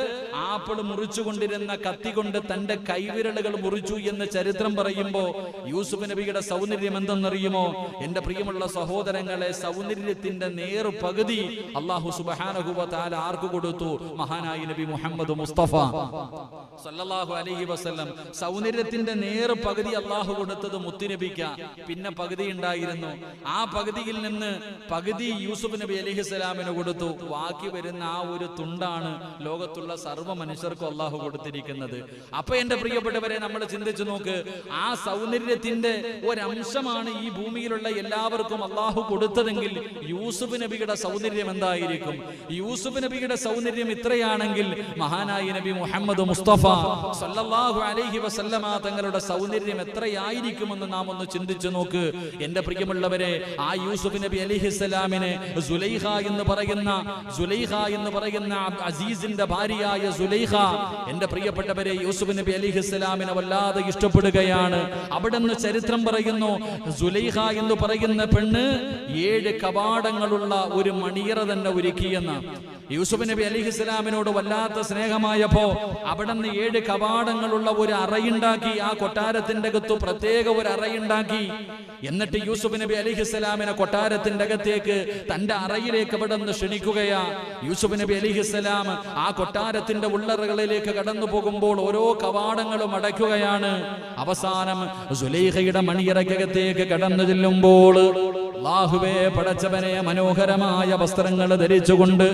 ആപ്പിൾ മുറിച്ചുകൊണ്ടിരുന്ന കത്തി കൊണ്ട് തന്റെ കൈവിരലുകൾ മുറിച്ചു എന്ന് ചരിത്രം പറയുമ്പോ യൂസുഫ് നബിയുടെ സൗന്ദര്യം എന്തെന്നറിയുമോ? എന്റെ പ്രിയമുള്ള സഹോദരങ്ങളെ, സൗന്ദര്യത്തിന്റെ നേർ പകുതി അല്ലാഹു സുബ്ഹാനഹു വ തആല ആർക്ക് കൊടുത്തു? മഹാനായ നബി മുഹമ്മദ് മുസ്തഫ സല്ലല്ലാഹു അലൈഹി വസല്ലം. സൗന്ദര്യത്തിന്റെ നേർ പകുതി അല്ലാഹു കൊടുത്തത് മുത്തുനബിക്ക. പിന്നെ പകുതി ഉണ്ടായിരുന്നു. ആ പകുതിയിൽ നിന്ന് പകുതി യൂസുഫ് നബി അലൈഹിസ്സലാമിന് കൊടുത്തു. ബാക്കി വരുന്ന ആ ഒരു തുണ്ടാണ് ലോകത്തുള്ള സർവ്വ മനുഷ്യർക്കും അല്ലാഹു കൊടുത്തിരിക്കുന്നത്. അപ്പൊ എന്റെ പ്രിയപ്പെട്ടവരെ, നമ്മൾ ചിന്തിച്ചു നോക്ക്, ആ സൗന്ദര്യത്തിന്റെ ഒരംശമാണ് ഈ ഭൂമിയിലുള്ള എല്ലാവർക്കും അല്ലാഹു കൊടുത്തതെങ്കിൽ യൂസുഫ് നബിയുടെ സൗന്ദര്യം എന്തായിരിക്കും? യൂസുഫ് നബിയുടെ സൗന്ദര്യം ഇത്രയാണെങ്കിൽ മഹാനായ നബി മുഹമ്മദ് മുസ്തഫ സല്ലല്ലാഹു അലൈഹി വസല്ലമ തങ്ങളുടെ സൗന്ദര്യം എത്രയായിരിക്കുമെന്ന് നാം ഒന്ന് ചിന്തിച്ചു നോക്ക്. എന്റെ പ്രിയമുള്ളവരെ, ആ യൂസുഫ് നബി അലൈഹിസ്സലാമിനെ സുലൈഖ എന്ന് പറയുന്ന അസീസിന്റെ ഭാര്യയായ സുലൈഖ, എന്റെ പ്രിയപ്പെട്ടവരെ, യൂസുഫ് നബി അലൈഹിസ്സലാമിനെ വല്ലാതെ ഇഷ്ടപ്പെടുകയാണ്. അവിടുന്ന് ചരിത്രം പറയുന്നു, സുലൈഖ എന്ന് പറയുന്ന പെണ്ണ് 7 കവാടങ്ങളുള്ള ഒരു മണിയറ തന്നെ ഒരുക്കിയെന്ന്. യൂസുഫ് നബി അലൈഹിസ്സലാമിനോട് വല്ലാത്ത സ്നേഹമായപ്പോ അവിടുന്ന് 7 കവാടങ്ങളുള്ള ഒരു അറയുണ്ടാക്കി. ആ കൊട്ടാരത്തിന്റെ അകത്ത് പ്രത്യേക ഒരു അറയുണ്ടാക്കി. എന്നിട്ട് യൂസുഫ് നബി അലൈഹിസ്സലാമിനെ കൊട്ടാരത്തിന്റെ അകത്തേക്ക്, തന്റെ അറയിലേക്ക് അവിടുന്ന് ക്ഷണിക്കുകയാ. യൂസുഫ് നബി അലൈഹിസ്സലാം ആ കൊട്ടാരത്തിന്റെ ഉള്ളറകളിലേക്ക് കടന്നു പോകുമ്പോൾ ഓരോ കവാടങ്ങളും അടയ്ക്കുകയാണ്. അവസാനം സുലൈഖയുടെ മണിയറക്കകത്തേക്ക് കടന്നു ചെല്ലുമ്പോൾ അല്ലാഹുവേ, പടച്ചവനെ, മനോഹരമായ വസ്ത്രങ്ങൾ ധരിച്ചുകൊണ്ട്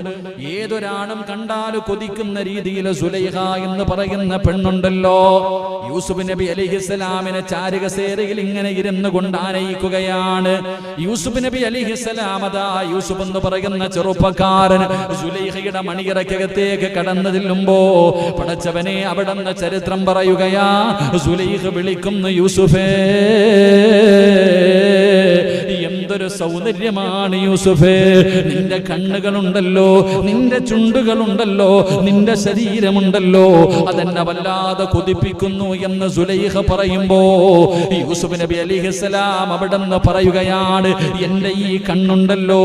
ഏതൊരാണും കണ്ടാൽ കൊതിക്കുന്ന രീതിയിൽ സുലൈഖ എന്ന് പറയുന്ന പെണ്ണുണ്ടല്ലോ, യൂസുഫ് നബി അലൈഹിസ്സലാമിനെ ചാരുകസേരയിൽ ഇങ്ങനെ ഇരുന്നു കൊണ്ട് ആനയിക്കുകയാണ്. യൂസുഫ് നബി അലൈഹിസ്സലാം, അതാ യൂസുഫ് എന്ന് പറയുന്ന ചെറുപ്പക്കാരൻ സുലൈഖയുടെ മണിയറക്കകത്തേക്ക് കടന്നു ചെല്ലുമ്പോ പടച്ചവനെ, അവിടുന്ന് ചരിത്രം പറയുകയാ, സുലൈഖ വിളിക്കുന്നു, യൂസുഫേ, എന്തൊരു സൗന്ദര്യമാണ് യൂസുഫേ, നിന്റെ കണ്ണുകളുണ്ടല്ലോ, നിന്റെ ചുണ്ടുകളുണ്ടല്ലോ, നിന്റെ ശരീരമുണ്ടല്ലോ, അതെന്നെ വല്ലാതെ കൊതിപ്പിക്കുന്നു എന്ന് സുലൈഖ പറയുമ്പോ യൂസുഫ് നബി അലൈഹിസ്സലാം അവിടെന്ന് പറയുകയാണ്, എന്റെ ഈ കണ്ണുണ്ടല്ലോ,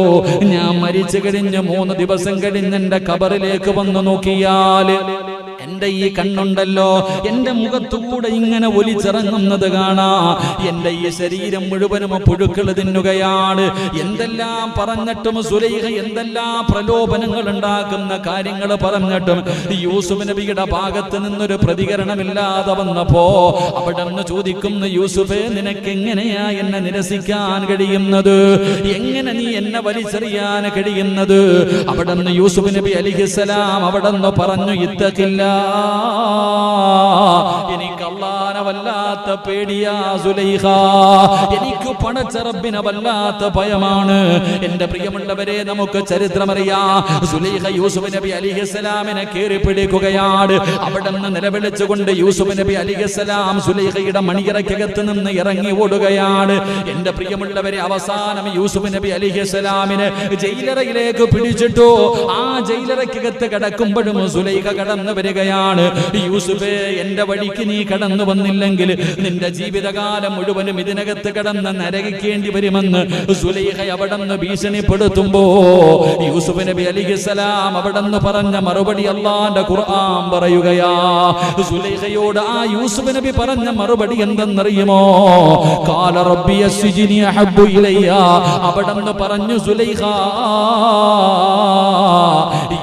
ഞാൻ മരിച്ചു കഴിഞ്ഞ് 3 ദിവസം കഴിഞ്ഞ് എന്റെ ഖബറിലേക്ക് വന്നു നോക്കിയാൽ എന്റെ ഈ കണ്ണുണ്ടല്ലോ, എന്റെ മുഖത്തുകൂടെ ഇങ്ങനെ ഒലിച്ചിറങ്ങുന്നത് കാണാ. എന്റെ ഈ ശരീരം മുഴുവനും പുഴുക്കൾ തിന്നുകയാണ്. എന്തെല്ലാം പറഞ്ഞിട്ടും സുലൈഖ എന്തെല്ലാം പ്രലോഭനങ്ങൾ ഉണ്ടാക്കുന്ന കാര്യങ്ങൾ പറഞ്ഞിട്ടും യൂസുഫ് നബിയുടെ ഭാഗത്ത് നിന്നൊരു പ്രതികരണമില്ലാതെ വന്നപ്പോ അവിടെ നിന്ന് ചോദിക്കുന്നു, യൂസുഫേ, നിനക്ക് എങ്ങനെയാ എന്നെ നിരസിക്കാൻ കഴിയുന്നത്? എങ്ങനെ നീ എന്നെ വലിച്ചെറിയാൻ കഴിയുന്നത്? അവിടെ നിന്ന് യൂസുഫ് നബി അലൈഹിസ്സലാം അവിടെ നിന്ന് പറഞ്ഞു, ഇത്തഖില്ല, എനിക്ക് അല്ലാഹനെ വല്ലാത്ത പേടിയാ സുലൈഖ, എനിക്ക് പടച്ച റബ്ബിനെ വല്ലാത്ത ഭയമാണ്. എന്റെ പ്രിയമുള്ളവരെ, നമുക്ക് ചരിത്രമറിയാം. സുലൈഖ യൂസുഫ് നബി അലൈഹിസ്സലാമിനെ കേറി പിടിക്കുകയാണ്. അവിടെ നിന്ന് നിലവിളിച്ചുകൊണ്ട് യൂസുഫ് നബി അലൈഹിസ്സലാം സുലൈഖയുടെ മണിയറയ്ക്കകത്ത് നിന്ന് ഇറങ്ങി ഓടുകയാണ്. എന്റെ പ്രിയമുള്ളവരെ, അവസാനം യൂസുഫ് നബി അലൈഹിസ്സലാമിനെ ജയിലറയിലേക്ക് പിടിച്ചിട്ടു. ആ ജയിലറയ്ക്കകത്ത് കിടക്കുമ്പോഴും സുലൈഖ കടന്നു വരികയാണ്. യൂസുഫേ, എന്റെ വഴിക്ക് നീ കടന്നു വന്നില്ലെങ്കിൽ നിന്റെ ജീവിതകാലം മുഴുവനും ഇതിനകത്ത് കിടന്ന് നരകിക്കേണ്ടി വരുമെന്ന് സുലൈഖ അവിടെ നിന്ന് ഭീഷണിപ്പെടുത്തുമ്പോ യൂസുഫ് നബി അലൈഹിസ്സലാം അവിടെ നിന്ന് പറഞ്ഞ മറുപടി അല്ലാഹുവിന്റെ ഖുർആൻ പറയുകയാ. സുലൈഖയോട് ആ യൂസുഫ് നബി പറഞ്ഞ മറുപടി എന്തെന്നറിയുമോ? ഖാല റബ്ബി അസ്ജിനി അഹബ്ബു ഇലയ്യ. അവിടെ നിന്ന് പറഞ്ഞു, സുലൈഖ,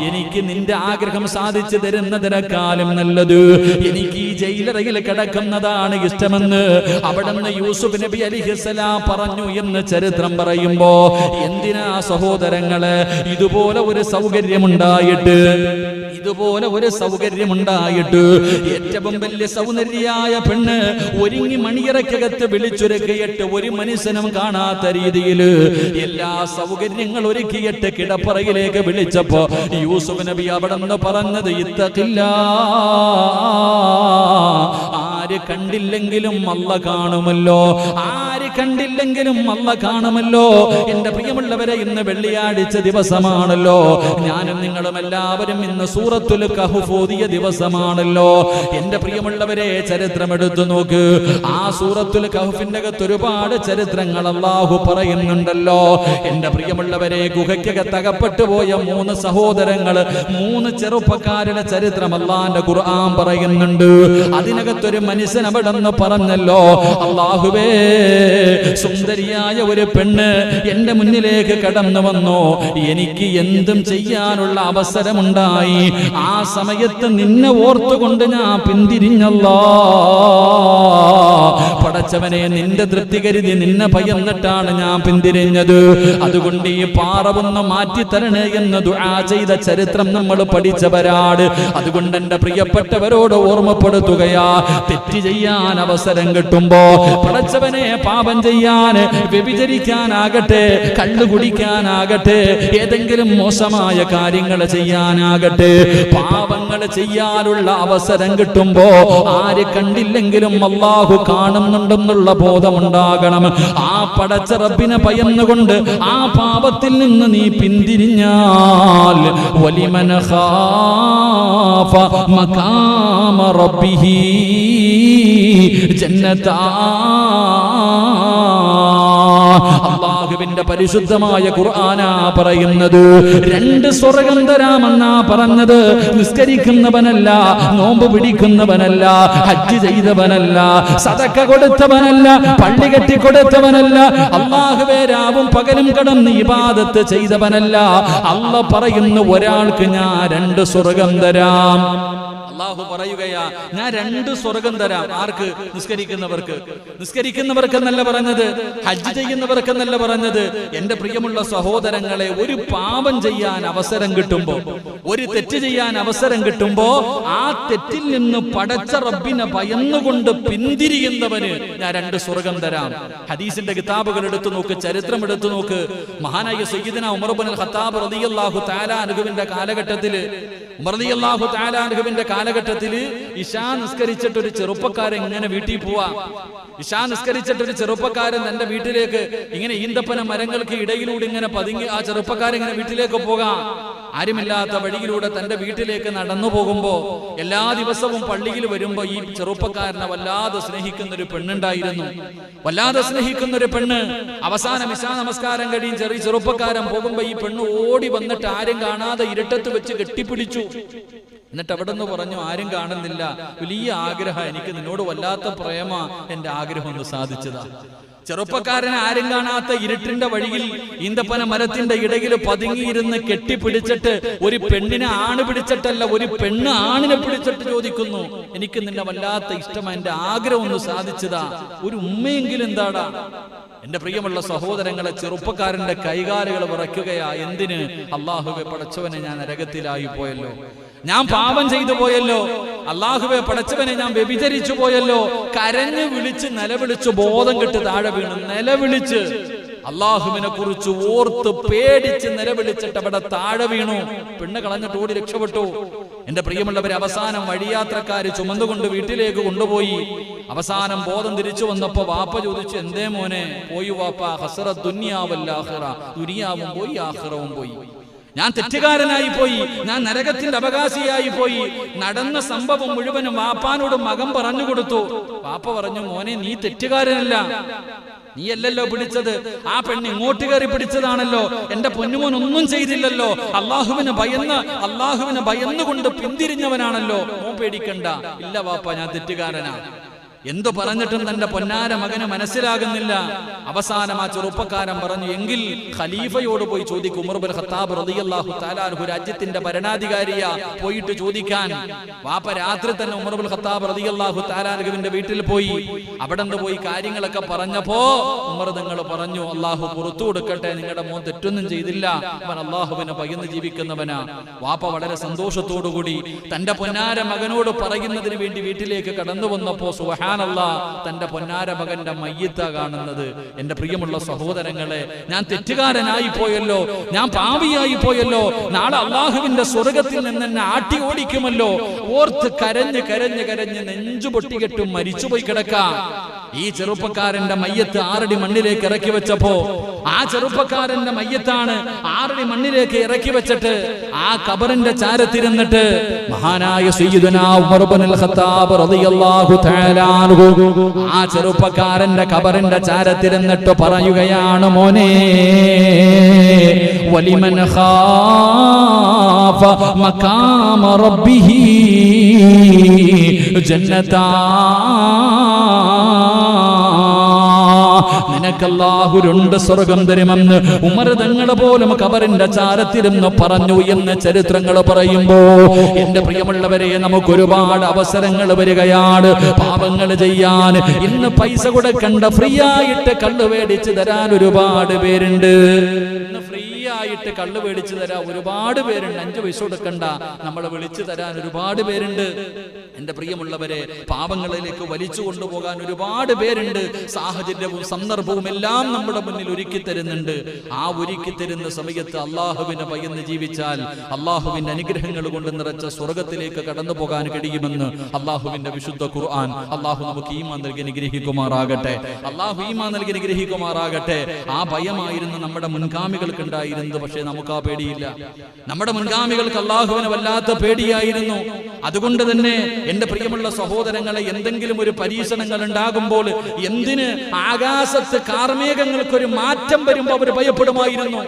എനിക്ക് നിന്റെ ആഗ്രഹം സാധിച്ചു തരുന്നതിനേക്കാളും നല്ലത് എനിക്ക് ഈ ജയിലറയിൽ കിടക്കുന്നതാണ് ഇഷ്ടമെന്ന് അവിടെ നിന്ന് യൂസുഫ് നബി അലൈഹിസ്സലാം പറഞ്ഞു എന്ന് ചരിത്രം പറയുമ്പോ, എന്തിനാ സഹോദരങ്ങളെ ഇതുപോലെ ഒരു സൗകര്യമുണ്ടായിട്ട് ഏറ്റവും വലിയ സൗന്ദര്യായ പെണ്ണ് ഒരുങ്ങി മണിയറയ്ക്കകത്ത് വിളിച്ചൊരുക്കിയിട്ട് ഒരു മനുഷ്യനും കാണാത്ത രീതിയിൽ എല്ലാ സൗകര്യങ്ങൾ ഒരുക്കിയിട്ട് കിടപ്പറയിലേക്ക് വിളിച്ചപ്പോ യൂസുഫ് നബി അവിടെ നിന്ന് പറഞ്ഞത്, ഇത്തഖില്ല, ആര് കണ്ടില്ലെങ്കിലും അല്ലാഹ് കാണുമല്ലോ, ആര് കണ്ടില്ലെങ്കിലും അല്ലാഹ് കാണുമല്ലോ. എന്റെ പ്രിയമുള്ളവരെ, ഇന്ന് വെള്ളിയാഴ്ച ദിവസമാണല്ലോ. ഞാനും നിങ്ങളും എല്ലാവരും ഇന്ന് സൂറത്തുൽ കഹ്ഫ് ഓതിയ ദിവസമാണല്ലോ. എന്റെ പ്രിയമുള്ളവരെ, ചരിത്രം എടുത്തു നോക്ക്. ആ സൂറത്തുൽ കഹ്ഫിന്റെ അകത്ത് ഒരുപാട് ചരിത്രങ്ങൾ അല്ലാഹു പറയുന്നുണ്ടല്ലോ. എന്റെ പ്രിയമുള്ളവരെ, ഗുഹയ്ക്കകത്ത് അകപ്പെട്ടു പോയ 3 സഹോദരങ്ങൾ, 3 ചെറുപ്പക്കാരുടെ ചരിത്രം അല്ലാഹുവിന്റെ ഖുർആൻ പറയുന്നുണ്ട്. അതിനകത്തൊരു മനുഷ്യൻ അവിടെ നിന്ന് പറഞ്ഞല്ലോ, അല്ലാഹുവേ, സുന്ദരിയായ ഒരു പെണ്ണ് എന്റെ മുന്നിലേക്ക് കടന്നു വന്നു, എനിക്ക് എന്തും ചെയ്യാനുള്ള അവസരമുണ്ടായി. ആ സമയത്ത് നിന്നെ ഓർത്തുകൊണ്ട് ഞാൻ പിന്തിരിഞ്ഞല്ലോ. പടച്ചവനെ, നിന്റെ തൃപ്തി കരുതി നിന്നെ ഭയന്നിട്ടാണ് ഞാൻ പിന്തിരിഞ്ഞത്. അതുകൊണ്ട് ഈ പാറവൊന്ന് മാറ്റിത്തരണേ എന്ന് ദുആ ചെയ്ത ചരിത്രം നമ്മൾ പഠിച്ചവരാണ്. അതുകൊണ്ട് എന്റെ പ്രിയപ്പെട്ടവരോട് ഓർമ്മപ്പെടുത്തുകയാ, തെറ്റ് ചെയ്യാൻ അവസരം കിട്ടുമ്പോ പടച്ചവനെ, പാപം ചെയ്യാൻ, വ്യഭിചരിക്കാനാകട്ടെ, കള്ളു കുടിക്കാനാകട്ടെ, ഏതെങ്കിലും മോശമായ കാര്യങ്ങൾ ചെയ്യാനാകട്ടെ, പാപങ്ങൾ ചെയ്യാനുള്ള അവസരം കിട്ടുമ്പോ ആര് കണ്ടില്ലെങ്കിലും അല്ലാഹു കാണുന്നുണ്ടെന്നുള്ള ബോധമുണ്ടാകണം. ആ പടച്ച റബ്ബിനെ ഭയന്നുകൊണ്ട് ആ പാപത്തിൽ നിന്ന് നീ പിന്തിരിഞ്ഞാൽ വലിമൻ ഖാഫ മഖാമ റബ്ബിഹി ജന്നതാ. അല്ലാഹുവിന്റെ പരിശുദ്ധമായ ഖുർആനാ പറയുന്നത്. 2 സ്വർഗ്ഗം തരാമെന്നാ പറഞ്ഞത്. നിസ്കരിക്കുന്നവനല്ല, നോമ്പ് പിടിക്കുന്നവനല്ല, ഹജ്ജ് ചെയ്തവനല്ല, സദഖ കൊടുത്തവനല്ല, പള്ളി കെട്ടി കൊടുത്തവനല്ല, അല്ലാഹുവേ രാവും പകലും കടന്ന് ഇബാദത്ത് ചെയ്തവനല്ല. അല്ലാഹു പറയുന്നു, ഒരാൾക്ക് ഞാൻ 2 സ്വർഗ്ഗം തരാം. അല്ലാഹു പറയുകയാ, ഞാൻ 2 സ്വർഗ്ഗം തരാം. ആർക്ക്? നിസ്കരിക്കുന്നവർക്ക് എന്നല്ല പറഞ്ഞത്, ഹജ്ജ് ചെയ്യുന്നവർക്ക് എന്നല്ല പറഞ്ഞത്. എന്റെ പ്രിയമുള്ള സഹോദരങ്ങളെ, ഒരു പാപം ചെയ്യാൻ അവസരം കിട്ടുമ്പോ, ഒരു തെറ്റ് ചെയ്യാൻ അവസരം കിട്ടുമ്പോ ആ തെറ്റിൽ നിന്ന് പടച്ച റബ്ബിനെ ഭയന്നുകൊണ്ട് പിന്തിരിയുന്നവന് ഞാൻ 2 സ്വർഗ്ഗം തരാം. ഹദീസിന്റെ കിതാബുകൾ എടുത്തു നോക്ക്, ചരിത്രം എടുത്തു നോക്ക്. മഹാനായ സയ്യിദുനാ ഉമർ ഇബ്നുൽ ഖത്താബ് റളിയല്ലാഹു തആല അൻഹുവിന്റെ കാലഘട്ടത്തില് ഇശാ നിസ്കരിച്ചിട്ട് ഒരു ചെറുപ്പക്കാരൻ ഇങ്ങനെ വീട്ടിൽ പോവാ. ഇശാ നിസ്കരിച്ചിട്ട് ഒരു ചെറുപ്പക്കാരൻ തന്റെ വീട്ടിലേക്ക് ഇങ്ങനെ ഈന്തപ്പന മരങ്ങൾക്ക് ഇടയിലൂടെ ഇങ്ങനെ പതുങ്ങി ആ ചെറുപ്പക്കാരൻ ഇങ്ങനെ വീട്ടിലേക്ക് പോകാം. ആരുമില്ലാത്ത വഴിയിലൂടെ തന്റെ വീട്ടിലേക്ക് നടന്നു പോകുമ്പോ എല്ലാ ദിവസവും പള്ളിയിൽ വരുമ്പോ ഈ ചെറുപ്പക്കാരനെ വല്ലാതെ സ്നേഹിക്കുന്ന ഒരു പെണ്ണുണ്ടായിരുന്നു. വല്ലാതെ സ്നേഹിക്കുന്ന ഒരു പെണ്ണ്. അവസാനം ഇശാ നമസ്കാരം കഴിയും ചെറുപ്പക്കാരൻ പോകുമ്പോ ഈ പെണ്ണ് ഓടി വന്നിട്ട് ആരും കാണാതെ ഇരുട്ടത്ത് വെച്ച് കെട്ടിപ്പിടിച്ചു. എന്നിട്ട് അവിടെ നിന്ന് പറഞ്ഞു, ആരും കാണുന്നില്ല, വലിയ ആഗ്രഹം, എനിക്ക് നിന്നോട് വല്ലാത്ത പ്രേമ, എന്റെ ആഗ്രഹം ഒന്ന് സാധിച്ചതാ. ചെറുപ്പക്കാരനെ ആരും കാണാത്ത ഇരുട്ടിന്റെ വഴിയിൽ ഈന്തപ്പന മരത്തിന്റെ ഇടയിൽ പതുങ്ങിയിരുന്ന് കെട്ടിപ്പിടിച്ചിട്ട് ഒരു പെണ്ണിനെ ആണ് പിടിച്ചിട്ടല്ല, ഒരു പെണ്ണ് ആണിനെ പിടിച്ചിട്ട് ചോദിക്കുന്നു, എനിക്ക് നിന്നെ വല്ലാത്ത ഇഷ്ടമാണ്, എന്റെ ആഗ്രഹം ഒന്ന് സാധിച്ചതാ, ഒരു ഉമ്മയെങ്കിലും എന്താടാ. എന്റെ പ്രിയമുള്ള സഹോദരങ്ങളെ, ചെറുപ്പക്കാരന്റെ കൈകാലുകൾ വിറയ്ക്കുകയാ. എന്തിന്? അല്ലാഹുവേ പടച്ചവനെ, ഞാൻ നരകത്തിലായി പോയല്ലോ, ഞാൻ പാപം ചെയ്തു പോയല്ലോ, അല്ലാഹുവേ പടച്ചവനെ, ഞാൻ വ്യഭിചരിച്ചു പോയല്ലോ. കരഞ്ഞു വിളിച്ച് നിലവിളിച്ച് ബോധം കെട്ട് താഴെ വീണു. നിലവിളിച്ച് അല്ലാഹുവിനെ കുറിച്ച് ഓർത്ത് പേടിച്ച് നിലവിളിച്ചിട്ട് അവിടെ താഴെ വീണു. പെണ്ണ് കളഞ്ഞിട്ട് ഓടി രക്ഷപ്പെട്ടു. എന്റെ പ്രിയമുള്ളവരെ, അവസാനം വഴിയാത്രക്കാര് ചുമന്നുകൊണ്ട് വീട്ടിലേക്ക് കൊണ്ടുപോയി. അവസാനം ബോധം തിരിച്ചു വന്നപ്പോ വാപ്പ ചോദിച്ചു, എന്തേ മോനെ? പോയി വാപ്പ, ഹസ്റത്ത് ദുനിയാവൽ ആഖിറ, ദുനിയാവും പോയി ആഖിറവും പോയി, ഞാൻ തെറ്റുകാരനായി പോയി, ഞാൻ നരകത്തിന്റെ അവകാശിയായി പോയി. നടന്ന സംഭവം മുഴുവനും വാപ്പാനോട് മകൻ പറഞ്ഞു കൊടുത്തു. വാപ്പ പറഞ്ഞു, മോനെ, നീ തെറ്റുകാരനല്ല, നീയല്ലല്ലോ പിടിച്ചത്, ആ പെണ്ണ് ഇങ്ങോട്ട് കയറി പിടിച്ചതാണല്ലോ, എന്റെ പൊന്നുമോൻ ഒന്നും ചെയ്തില്ലല്ലോ, അള്ളാഹുവിനെ ഭയന്നുകൊണ്ട് പിന്തിരിഞ്ഞവനാണല്ലോ, മോൻ പേടിക്കണ്ട. ഇല്ല വാപ്പ, ഞാൻ തെറ്റുകാരനാ. എന്തു പറഞ്ഞിട്ടും തന്റെ പൊന്നാര മകന് മനസ്സിലാകുന്നില്ല. അവസാനം ആ ചെറുപ്പക്കാരൻ പറഞ്ഞു, എങ്കിൽ ഖലീഫയോട് പോയി ചോദിക്കും. ഉമർ ഇബ്നു ഖത്താബ് റളിയല്ലാഹു തആല അൻഹു രാജ്യത്തിന്റെ ഭരണാധികാരിയാ, പോയിട്ട് ചോദിക്കാൻ. വാപ്പ രാത്രി തന്നെ ഉമർ ഇബ്നു ഖത്താബ് റളിയല്ലാഹു തആല അൻഹുവിന്റെ വീട്ടിൽ പോയി. അവിടെ നിന്ന് പോയി കാര്യങ്ങളൊക്കെ പറഞ്ഞപ്പോ ഉമർ തങ്ങൾ പറഞ്ഞു, അല്ലാഹു പുറത്തു കൊടുക്കട്ടെ, നിങ്ങളുടെ മോൻ തെറ്റൊന്നും ചെയ്തില്ല, അവൻ അല്ലാഹുവിനെ ഭയന്ന് ജീവിക്കുന്നവനാ. വാപ്പ വളരെ സന്തോഷത്തോടുകൂടി തന്റെ പൊന്നാര മകനോട് പറയുന്നതിന് വേണ്ടി വീട്ടിലേക്ക് കടന്നു വന്നപ്പോ തന്റെ പൊന്നാര മകന്റെ മയ്യിത്താ കാണുന്നത്. എന്റെ പ്രിയമുള്ള സഹോദരങ്ങളെ, ഞാൻ തെറ്റുകാരനായി പോയല്ലോ, ഞാൻ പാപിയായി പോയല്ലോ, നാളെ അള്ളാഹുവിന്റെ സ്വർഗത്തിൽ നിന്ന് എന്നെ ആട്ടി ഓടിക്കുമല്ലോ ഓർത്ത് കരഞ്ഞ് കരഞ്ഞ് കരഞ്ഞ് നെഞ്ചു പൊട്ടികെട്ടും മരിച്ചുപോയി കിടക്കാം. ഈ ചെറുപ്പക്കാരന്റെ മയ്യത്ത് 6 അടി മണ്ണിലേക്ക് ഇറക്കി വെച്ചപ്പോ, ആ ചെറുപ്പക്കാരന്റെ മയ്യത്താണ് 6 അടി മണ്ണിലേക്ക് ഇറക്കി വെച്ചിട്ട് ആ ഖബറിന്റെ ചാരത്തിരുന്നിട്ട് മഹാനായ സയ്യിദുനാ ഉമർ ഇബ്നുൽ ഖത്താബ് റളിയല്ലാഹു തആല അൻഹു ആ ചെറുപ്പക്കാരന്റെ ഖബറിന്റെ ചാരത്തിരുന്നിട്ട് പറയുകയാണ്, മോനെ, വലിമൻ ഖാഫ മഖാമ റബ്ബിഹി ജന്നതാ, നിനക്കല്ലാഹു 2 സ്വർഗം തരുമെന്ന് ഉമർ തങ്ങൾ പോലും ഖബറിന്റെ ചാരത്തിരുന്ന് പറഞ്ഞു എന്ന് ചരിത്രങ്ങൾ പറയുമ്പോ, എന്റെ പ്രിയമുള്ളവരെ, നമുക്ക് ഒരുപാട് അവസരങ്ങൾ വരികയാണ് പാപങ്ങൾ ചെയ്യാൻ. ഇന്ന് പൈസ കൊടുക്കണ്ട, ഫ്രീ ആയിട്ട് കള്ള് മേടിച്ചു തരാൻ ഒരുപാട് പേരുണ്ട്. ഫ്രീ ആയിട്ട് കള്ള് മേടിച്ചു തരാൻ ഒരുപാട് പേരുണ്ട്. 5 പൈസ കൊടുക്കണ്ട, നമ്മളെ വിളിച്ചു തരാൻ ഒരുപാട് പേരുണ്ട്. എന്റെ പ്രിയമുള്ളവരെ, പാപങ്ങളിലേക്ക് വലിച്ചു കൊണ്ടുപോകാൻ ഒരുപാട് പേരുണ്ട്. സാഹചര്യവും സന്ദർഭവും എല്ലാം നമ്മുടെ മുന്നിൽ ഒരുക്കി തരുന്നുണ്ട്. ആ ഒരുക്കി തരുന്ന സമയത്ത് അള്ളാഹുവിനെ ഭയന്ന് ജീവിച്ചാൽ അള്ളാഹുവിന്റെ അനുഗ്രഹങ്ങൾ കൊണ്ട് നിറച്ച സ്വർഗത്തിലേക്ക് കടന്നു പോകാൻ കഴിയുമെന്ന് അള്ളാഹുവിന്റെ വിശുദ്ധ ഖുർആൻ. അള്ളാഹു നമുക്ക് ഈമാൻ നൽകി അനുഗ്രഹിക്കുമാറാകട്ടെ. അള്ളാഹു ഈമാൻ നൽകി അനുഗ്രഹിക്കുമാറാകട്ടെ. ആ ഭയമായിരുന്നു നമ്മുടെ മുൻഗാമികൾക്ക് ഉണ്ടായിരുന്നത്. പക്ഷേ നമുക്ക് ആ പേടിയില്ല. നമ്മുടെ മുൻഗാമികൾക്ക് അള്ളാഹുവിനെ വല്ലാത്ത പേടിയായിരുന്നു. അതുകൊണ്ട് തന്നെ എന്റെ പ്രിയമുള്ള സഹോദരങ്ങളെ, എന്തെങ്കിലും ഒരു പരീക്ഷണങ്ങൾ ഉണ്ടാകുമ്പോൾ, എന്തിന് ആകാശത്ത് കാർമേഘങ്ങൾക്കൊരു മാറ്റം വരുമ്പോൾ അവർ ഭയപ്പെടുമായിരുന്നു.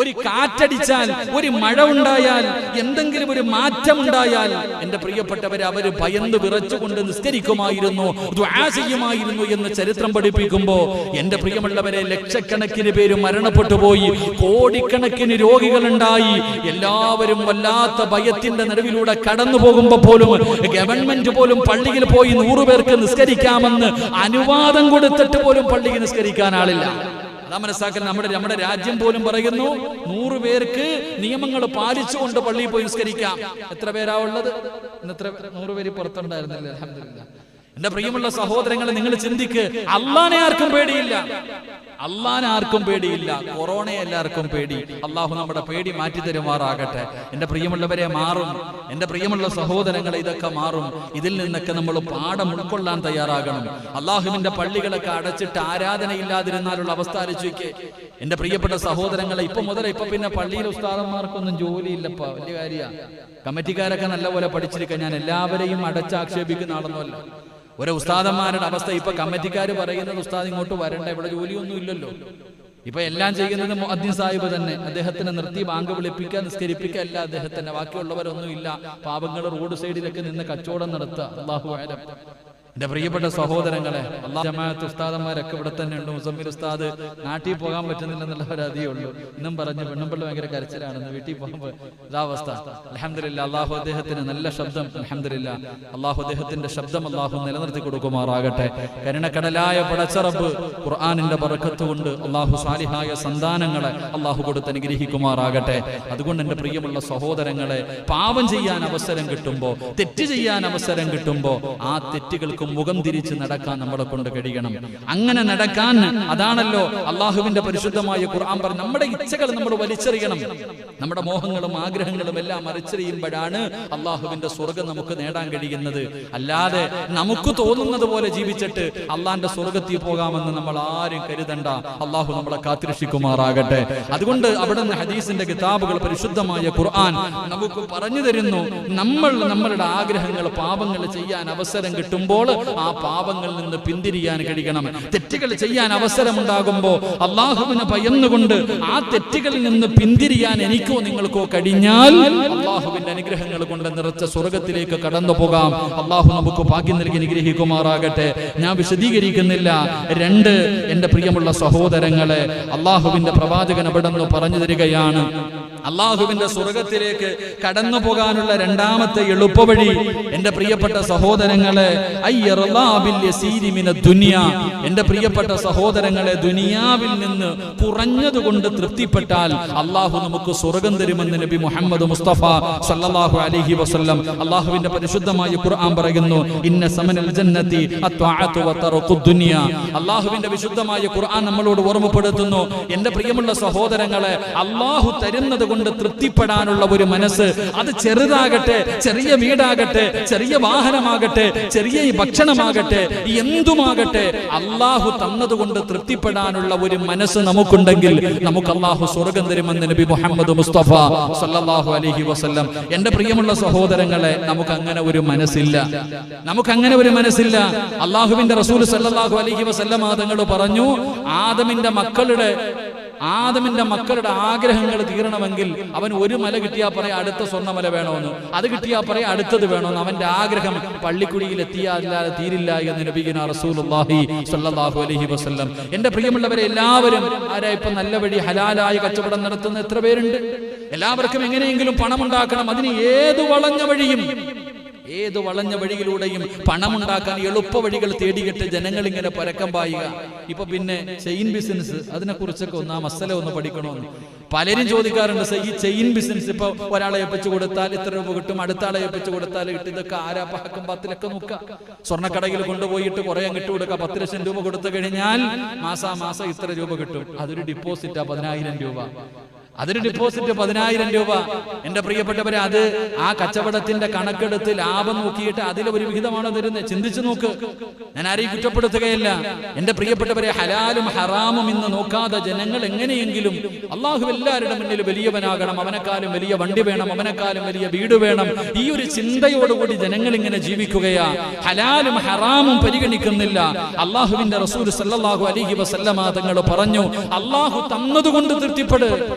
ഒരു കാറ്റടിച്ചാൽ, ഒരു മഴ ഉണ്ടായാൽ, എന്തെങ്കിലും ഒരു മാറ്റം ഉണ്ടായാൽ എന്റെ പ്രിയപ്പെട്ടവരെ, അവര് ഭയന്ന് വിറച്ചുകൊണ്ട് നിസ്കരിക്കുമായിരുന്നു, ദുആ ചെയ്യുമായിരുന്നു എന്ന് ചരിത്രം പഠിപ്പിക്കുമ്പോ, എന്റെ പ്രിയമുള്ളവരെ, ലക്ഷക്കണക്കിന് പേര് മരണപ്പെട്ടു പോയി, കോടിക്കണക്കിന് രോഗികളുണ്ടായി. എല്ലാവരും വല്ലാത്ത ഭയത്തിന്റെ നടുവിലൂടെ കടന്നു പോകുമ്പോ പോലും ഗവൺമെന്റ് പോലും പള്ളിയിൽ പോയി 100 പേർക്ക് നിസ്കരിക്കാമെന്ന് അനുവാദം കൊടുത്തിട്ട് പോലും പള്ളിയിൽ നിസ്കരിക്കാൻ ആളില്ല. അതാ മനസ്സിലാക്കൽ. നമ്മുടെ രാജ്യം പോലും പറയുന്നു 100 പേർക്ക് നിയമങ്ങൾ പാലിച്ചുകൊണ്ട് പള്ളിയിൽ പോയി നിസ്കരിക്കാം. എത്ര പേരാ ഉള്ളത്? ഇന്നത്ര 100 പേര് പുറത്തുണ്ടായിരുന്നില്ല. അൽഹംദുലില്ലാഹ്. എന്റെ പ്രിയമുള്ള സഹോദരങ്ങളെ, നിങ്ങൾ ചിന്തിക്ക്, അള്ളാനെ ആർക്കും പേടിയില്ല, അള്ളാനെ ആർക്കും പേടിയില്ല. കൊറോണയെ എല്ലാവർക്കും പേടി. അള്ളാഹു നമ്മുടെ പേടി മാറ്റി തരുമാറാകട്ടെ. എന്റെ പ്രിയമുള്ളവരെ, മാറും. എന്റെ പ്രിയമുള്ള സഹോദരങ്ങളെ, ഇതൊക്കെ മാറും. ഇതിൽ നിന്നൊക്കെ നമ്മൾ പാഠം ഉൾക്കൊള്ളാൻ തയ്യാറാകണം. അള്ളാഹുവിന്റെ പള്ളികളൊക്കെ അടച്ചിട്ട് ആരാധനയില്ലാതിരുന്നാലുള്ള അവസ്ഥ ആലോചിക്കേ. എന്റെ പ്രിയപ്പെട്ട സഹോദരങ്ങളെ, ഇപ്പൊ പിന്നെ പള്ളിയിൽ ഉസ്താദന്മാർക്കൊന്നും ജോലിയില്ലപ്പാ, വലിയ കാര്യമാണ്. കമ്മിറ്റിക്കാരൊക്കെ നല്ലപോലെ പഠിച്ചിരിക്കാൻ. ഞാൻ എല്ലാവരെയും അടച്ചാക്ഷേപിക്കുന്ന ആളൊന്നുമല്ല. ഒരു ഉസ്താദന്മാരുടെ അവസ്ഥ, ഇപ്പൊ കമ്മിറ്റിക്കാർ പറയുന്നത്, ഉസ്താദ് ഇങ്ങോട്ട് വരണ്ട, ഇവിടെ ജോലിയൊന്നും ഇല്ലല്ലോ. ഇപ്പൊ എല്ലാം ചെയ്യുന്നത് മുഅദ്ദിൻ സാഹിബ് തന്നെ. അദ്ദേഹത്തിനെ നിർത്തി ബാങ്ക് വിളിപ്പിക്കുക, നിസ്കരിപ്പിക്കുക, അല്ല അദ്ദേഹത്തിന്റെ. ബാക്കിയുള്ളവരൊന്നും ഇല്ല. പാവങ്ങൾ റോഡ് സൈഡിലൊക്കെ നിന്ന് കച്ചവടം നടത്തുക. അല്ലാഹു അഅലം. എന്റെ പ്രിയപ്പെട്ട സഹോദരങ്ങളെ, അല്ലാഹു ജമാഅത്ത് ഉസ്താദന്മാരൊക്കെ ഇവിടെ തന്നെ ഉണ്ട്. മുസമ്മിൽ ഉസ്താദ് നാട്ടിൽ പോകാൻ പറ്റുന്നില്ലെന്നുള്ള ഒരതിയേ ഉള്ളൂ. ഇന്നും പറഞ്ഞു പെണ്ണുമ്പിള്ള ഭയങ്കര കരച്ചിലാണെന്ന്, വീട്ടിൽ പോകുമ്പോൾ ഇതാ അവസ്ഥ. അൽഹംദുലില്ലാ, അല്ലാഹു അദ്ദേഹത്തിന് നല്ല ശബ്ദം, അൽഹംദുലില്ലാ, അല്ലാഹു അദ്ദേഹത്തിന്റെ ശബ്ദം അല്ലാഹു നിലനിർത്തി കൊടുക്കുമാറാകട്ടെ. കരുണക്കടലായ പടച്ച റബ്ബ് ഖുർആനിന്റെ ബറക്കത്ത് കൊണ്ട് അല്ലാഹു സാലിഹായ സന്താനങ്ങളെ അല്ലാഹു കൊടുത്ത് അനുഗ്രഹിക്കുമാറാകട്ടെ. അതുകൊണ്ട് എന്റെ പ്രിയമുള്ള സഹോദരങ്ങളെ, പാപം ചെയ്യാൻ അവസരം കിട്ടുമ്പോ, തെറ്റ് ചെയ്യാൻ അവസരം കിട്ടുമ്പോ ആ തെറ്റുകൾക്ക് മുഖം തിരിച്ച് നടക്കാൻ നമ്മളെ കൊണ്ട് കഴിയണം. അങ്ങനെ നടക്കാൻ അതാണല്ലോ അള്ളാഹുവിന്റെ പരിശുദ്ധമായ ഖുർആൻ പറഞ്ഞു. നമ്മുടെ ഇച്ഛകൾ നമ്മൾ വലിച്ചെറിയണം. നമ്മുടെ മോഹങ്ങളും ആഗ്രഹങ്ങളും എല്ലാം മറിച്ചെറിയുമ്പോഴാണ് അള്ളാഹുവിന്റെ സ്വർഗം നമുക്ക് നേടാൻ കഴിയുന്നത്. അല്ലാതെ നമുക്ക് തോന്നുന്നത് പോലെ ജീവിച്ചിട്ട് അള്ളാന്റെ സ്വർഗത്തിൽ പോകാമെന്ന് നമ്മൾ ആരും കരുതണ്ട. അള്ളാഹു നമ്മളെ കാത്തിരക്ഷിക്കുമാറാകട്ടെ. അതുകൊണ്ട് അവിടെ നിന്ന് ഹദീസിന്റെ കിതാബുകൾ, പരിശുദ്ധമായ ഖുർആൻ നമുക്ക് പറഞ്ഞു തരുന്നു, നമ്മളുടെ ആഗ്രഹങ്ങൾ, പാപങ്ങൾ ചെയ്യാൻ അവസരം കിട്ടുമ്പോൾ ആ പാപങ്ങളിൽ നിന്ന് പിന്തിരിയാൻ കഴിയണം. തെറ്റുകൾ ചെയ്യാൻ അവസരമുണ്ടാകുമ്പോൾ അള്ളാഹുവിനെ ഭയന്നുകൊണ്ട് ആ തെറ്റുകളിൽ നിന്ന് പിന്തിരിയാൻ എനിക്കോ നിങ്ങൾക്കോ കഴിഞ്ഞാൽ അള്ളാഹുവിന്റെ അനുഗ്രഹങ്ങൾ കൊണ്ട് നിറച്ച സ്വർഗത്തിലേക്ക് കടന്നു പോകാം. അള്ളാഹു നമുക്ക് ഭാഗ്യം നൽകി അനുഗ്രഹിക്കുമാറാകട്ടെ. ഞാൻ വിശദീകരിക്കുന്നില്ല. 2, എന്റെ പ്രിയമുള്ള സഹോദരങ്ങളെ, അള്ളാഹുവിന്റെ പ്രവാചകൻ അവിടെ നിന്ന് പറഞ്ഞു തരികയാണ്, അള്ളാഹുവിന്റെ സ്വർഗത്തിലേക്ക് കടന്നു പോകാനുള്ള രണ്ടാമത്തെ എളുപ്പവഴി എന്റെ പ്രിയപ്പെട്ട സഹോദരങ്ങളെ, എന്റെ പ്രിയപ്പെട്ട സഹോദരങ്ങളെ, ദുനിയാവിൽ നിന്ന് കുറഞ്ഞതുകൊണ്ട് തൃപ്തിപ്പെട്ടാൽ അള്ളാഹു നമുക്ക് സ്വർഗം തരുമെന്ന് നബി മുഹമ്മദ് മുസ്തഫ സല്ലല്ലാഹു അലൈഹി വസല്ലം അള്ളാഹുവിന്റെ പരിശുദ്ധമായ ഖുർആൻ പറയുന്നു. ഇന്ന സമനൽ ജന്നതി അത്വഅതു വതറഖു ദുനിയ. അള്ളാഹുവിന്റെ വിശുദ്ധമായ ഖുർആൻ നമ്മളോട് ഓർമ്മപ്പെടുത്തുന്നു, എന്റെ പ്രിയമുള്ള സഹോദരങ്ങളെ, അള്ളാഹു തരുന്നത് കൊണ്ട് തൃപ്തിപ്പെടാനുള്ള ഒരു മനസ്സ്, അത് ചെറുതാകട്ടെ, ചെറിയ വീടാകട്ടെ, ചെറിയ വാഹനമാകട്ടെ, ചെറിയ ഭക്ഷണമാകട്ടെ, എന്തുമാകട്ടെ, അള്ളാഹു തന്നതുകൊണ്ട് തൃപ്തിപ്പെടാനുള്ള ഒരു മനസ്സ് നമുക്കുണ്ടെങ്കിൽ നമുക്ക് അള്ളാഹു സ്വർഗം തരുമെന്ന് നബി മുഹമ്മദ് മുസ്തഫ സല്ലല്ലാഹു അലൈഹി വസല്ലം. എന്റെ പ്രിയമുള്ള സഹോദരങ്ങളെ, നമുക്ക് അങ്ങനെ ഒരു മനസ്സില്ല. നമുക്കങ്ങനെ ഒരു മനസ്സില്ല. അള്ളാഹുവിന്റെ റസൂൽ സല്ലല്ലാഹു അലൈഹി വസല്ലം തങ്ങൾ പറഞ്ഞു, ആദമിന്റെ മക്കളുടെ ആഗ്രഹങ്ങൾ തീരണമെങ്കിൽ അവൻ ഒരു മല കിട്ടിയാൽ പറയാം അടുത്ത സ്വർണ്ണമല വേണമെന്ന്, അത് കിട്ടിയാൽ പറയാം അടുത്തത് വേണമെന്ന്. അവന്റെ ആഗ്രഹം പള്ളിക്കുടിയിൽ എത്തിയാൽ തീരില്ല എന്ന് നബിയുനാ റസൂലുള്ളാഹി സ്വല്ലല്ലാഹു അലൈഹി വസല്ലം. എന്റെ പ്രിയമുള്ളവരെ, എല്ലാവരും ആരാ ഇപ്പൊ നല്ല വഴി ഹലാലായ കച്ചവടം നടത്തുന്ന എത്ര പേരുണ്ട്? എല്ലാവർക്കും എങ്ങനെയെങ്കിലും പണം ഉണ്ടാക്കണം. അതിന് ഏത് വളഞ്ഞ വഴിയിലൂടെയും പണമുണ്ടാക്കാൻ എളുപ്പ വഴികൾ തേടിയിട്ട് ജനങ്ങൾ ഇങ്ങനെ പരക്കം പായുക. ഇപ്പൊ പിന്നെ ചെയിൻ ബിസിനസ്, അതിനെ കുറിച്ചൊക്കെ ഒന്ന് ആ മസല ഒന്ന് പഠിക്കണമെന്ന് പലരും ചോദിക്കാറുണ്ട്. ഈ ചെയിൻ ബിസിനസ് ഇപ്പൊ ഒരാളെ ഏൽപ്പിച്ചു കൊടുത്താൽ ഇത്ര രൂപ കിട്ടും, അടുത്ത ആളെ ഏൽപ്പിച്ചു കൊടുത്താൽ കിട്ടും. ഇതൊക്കെ ആരാ പഹക്കം പത്തിലൊക്കെ നോക്കുക. സ്വർണ്ണക്കടയിൽ കൊണ്ടുപോയിട്ട് കുറെ അങ്ങ് ഇട്ട് കൊടുക്കുക. 10 ലക്ഷം രൂപ കൊടുത്തു കഴിഞ്ഞാൽ മാസം ഇത്ര രൂപ കിട്ടും. അതൊരു ഡിപ്പോസിറ്റാ 10,000 രൂപ. അതൊരു ഡിപ്പോസിറ്റ് 10,000 രൂപ. എന്റെ പ്രിയപ്പെട്ടവരെ, അത് ആ കച്ചവടത്തിന്റെ കണക്കെടുത്ത് ലാഭം നോക്കിയിട്ട് അതിലൊരു വിഹിതമാണ് തരുന്നത്. ചിന്തിച്ചു നോക്ക്. ഞാൻ ആരെയും കുറ്റപ്പെടുത്തുകയല്ല. എന്റെ പ്രിയപ്പെട്ടവരെ, ഹലാലും ഹറാമും ഇന്ന് നോക്കാതെ ജനങ്ങൾ എങ്ങനെയെങ്കിലും അള്ളാഹു എല്ലാവരുടെ മുന്നിൽ വലിയവനാകണം, അവനെക്കാളും വലിയ വണ്ടി വേണം, അവനെക്കാളും വലിയ വീട് വേണം, ഈ ഒരു ചിന്തയോടുകൂടി ജനങ്ങൾ ഇങ്ങനെ ജീവിക്കുകയാ. ഹലാലും ഹറാമും പരിഗണിക്കുന്നില്ല. അള്ളാഹുവിന്റെ റസൂൽ സല്ലല്ലാഹു അലൈഹി വസല്ലമ തങ്ങൾ പറഞ്ഞു, അള്ളാഹു തന്നതുകൊണ്ട് തൃപ്തിപ്പെട്,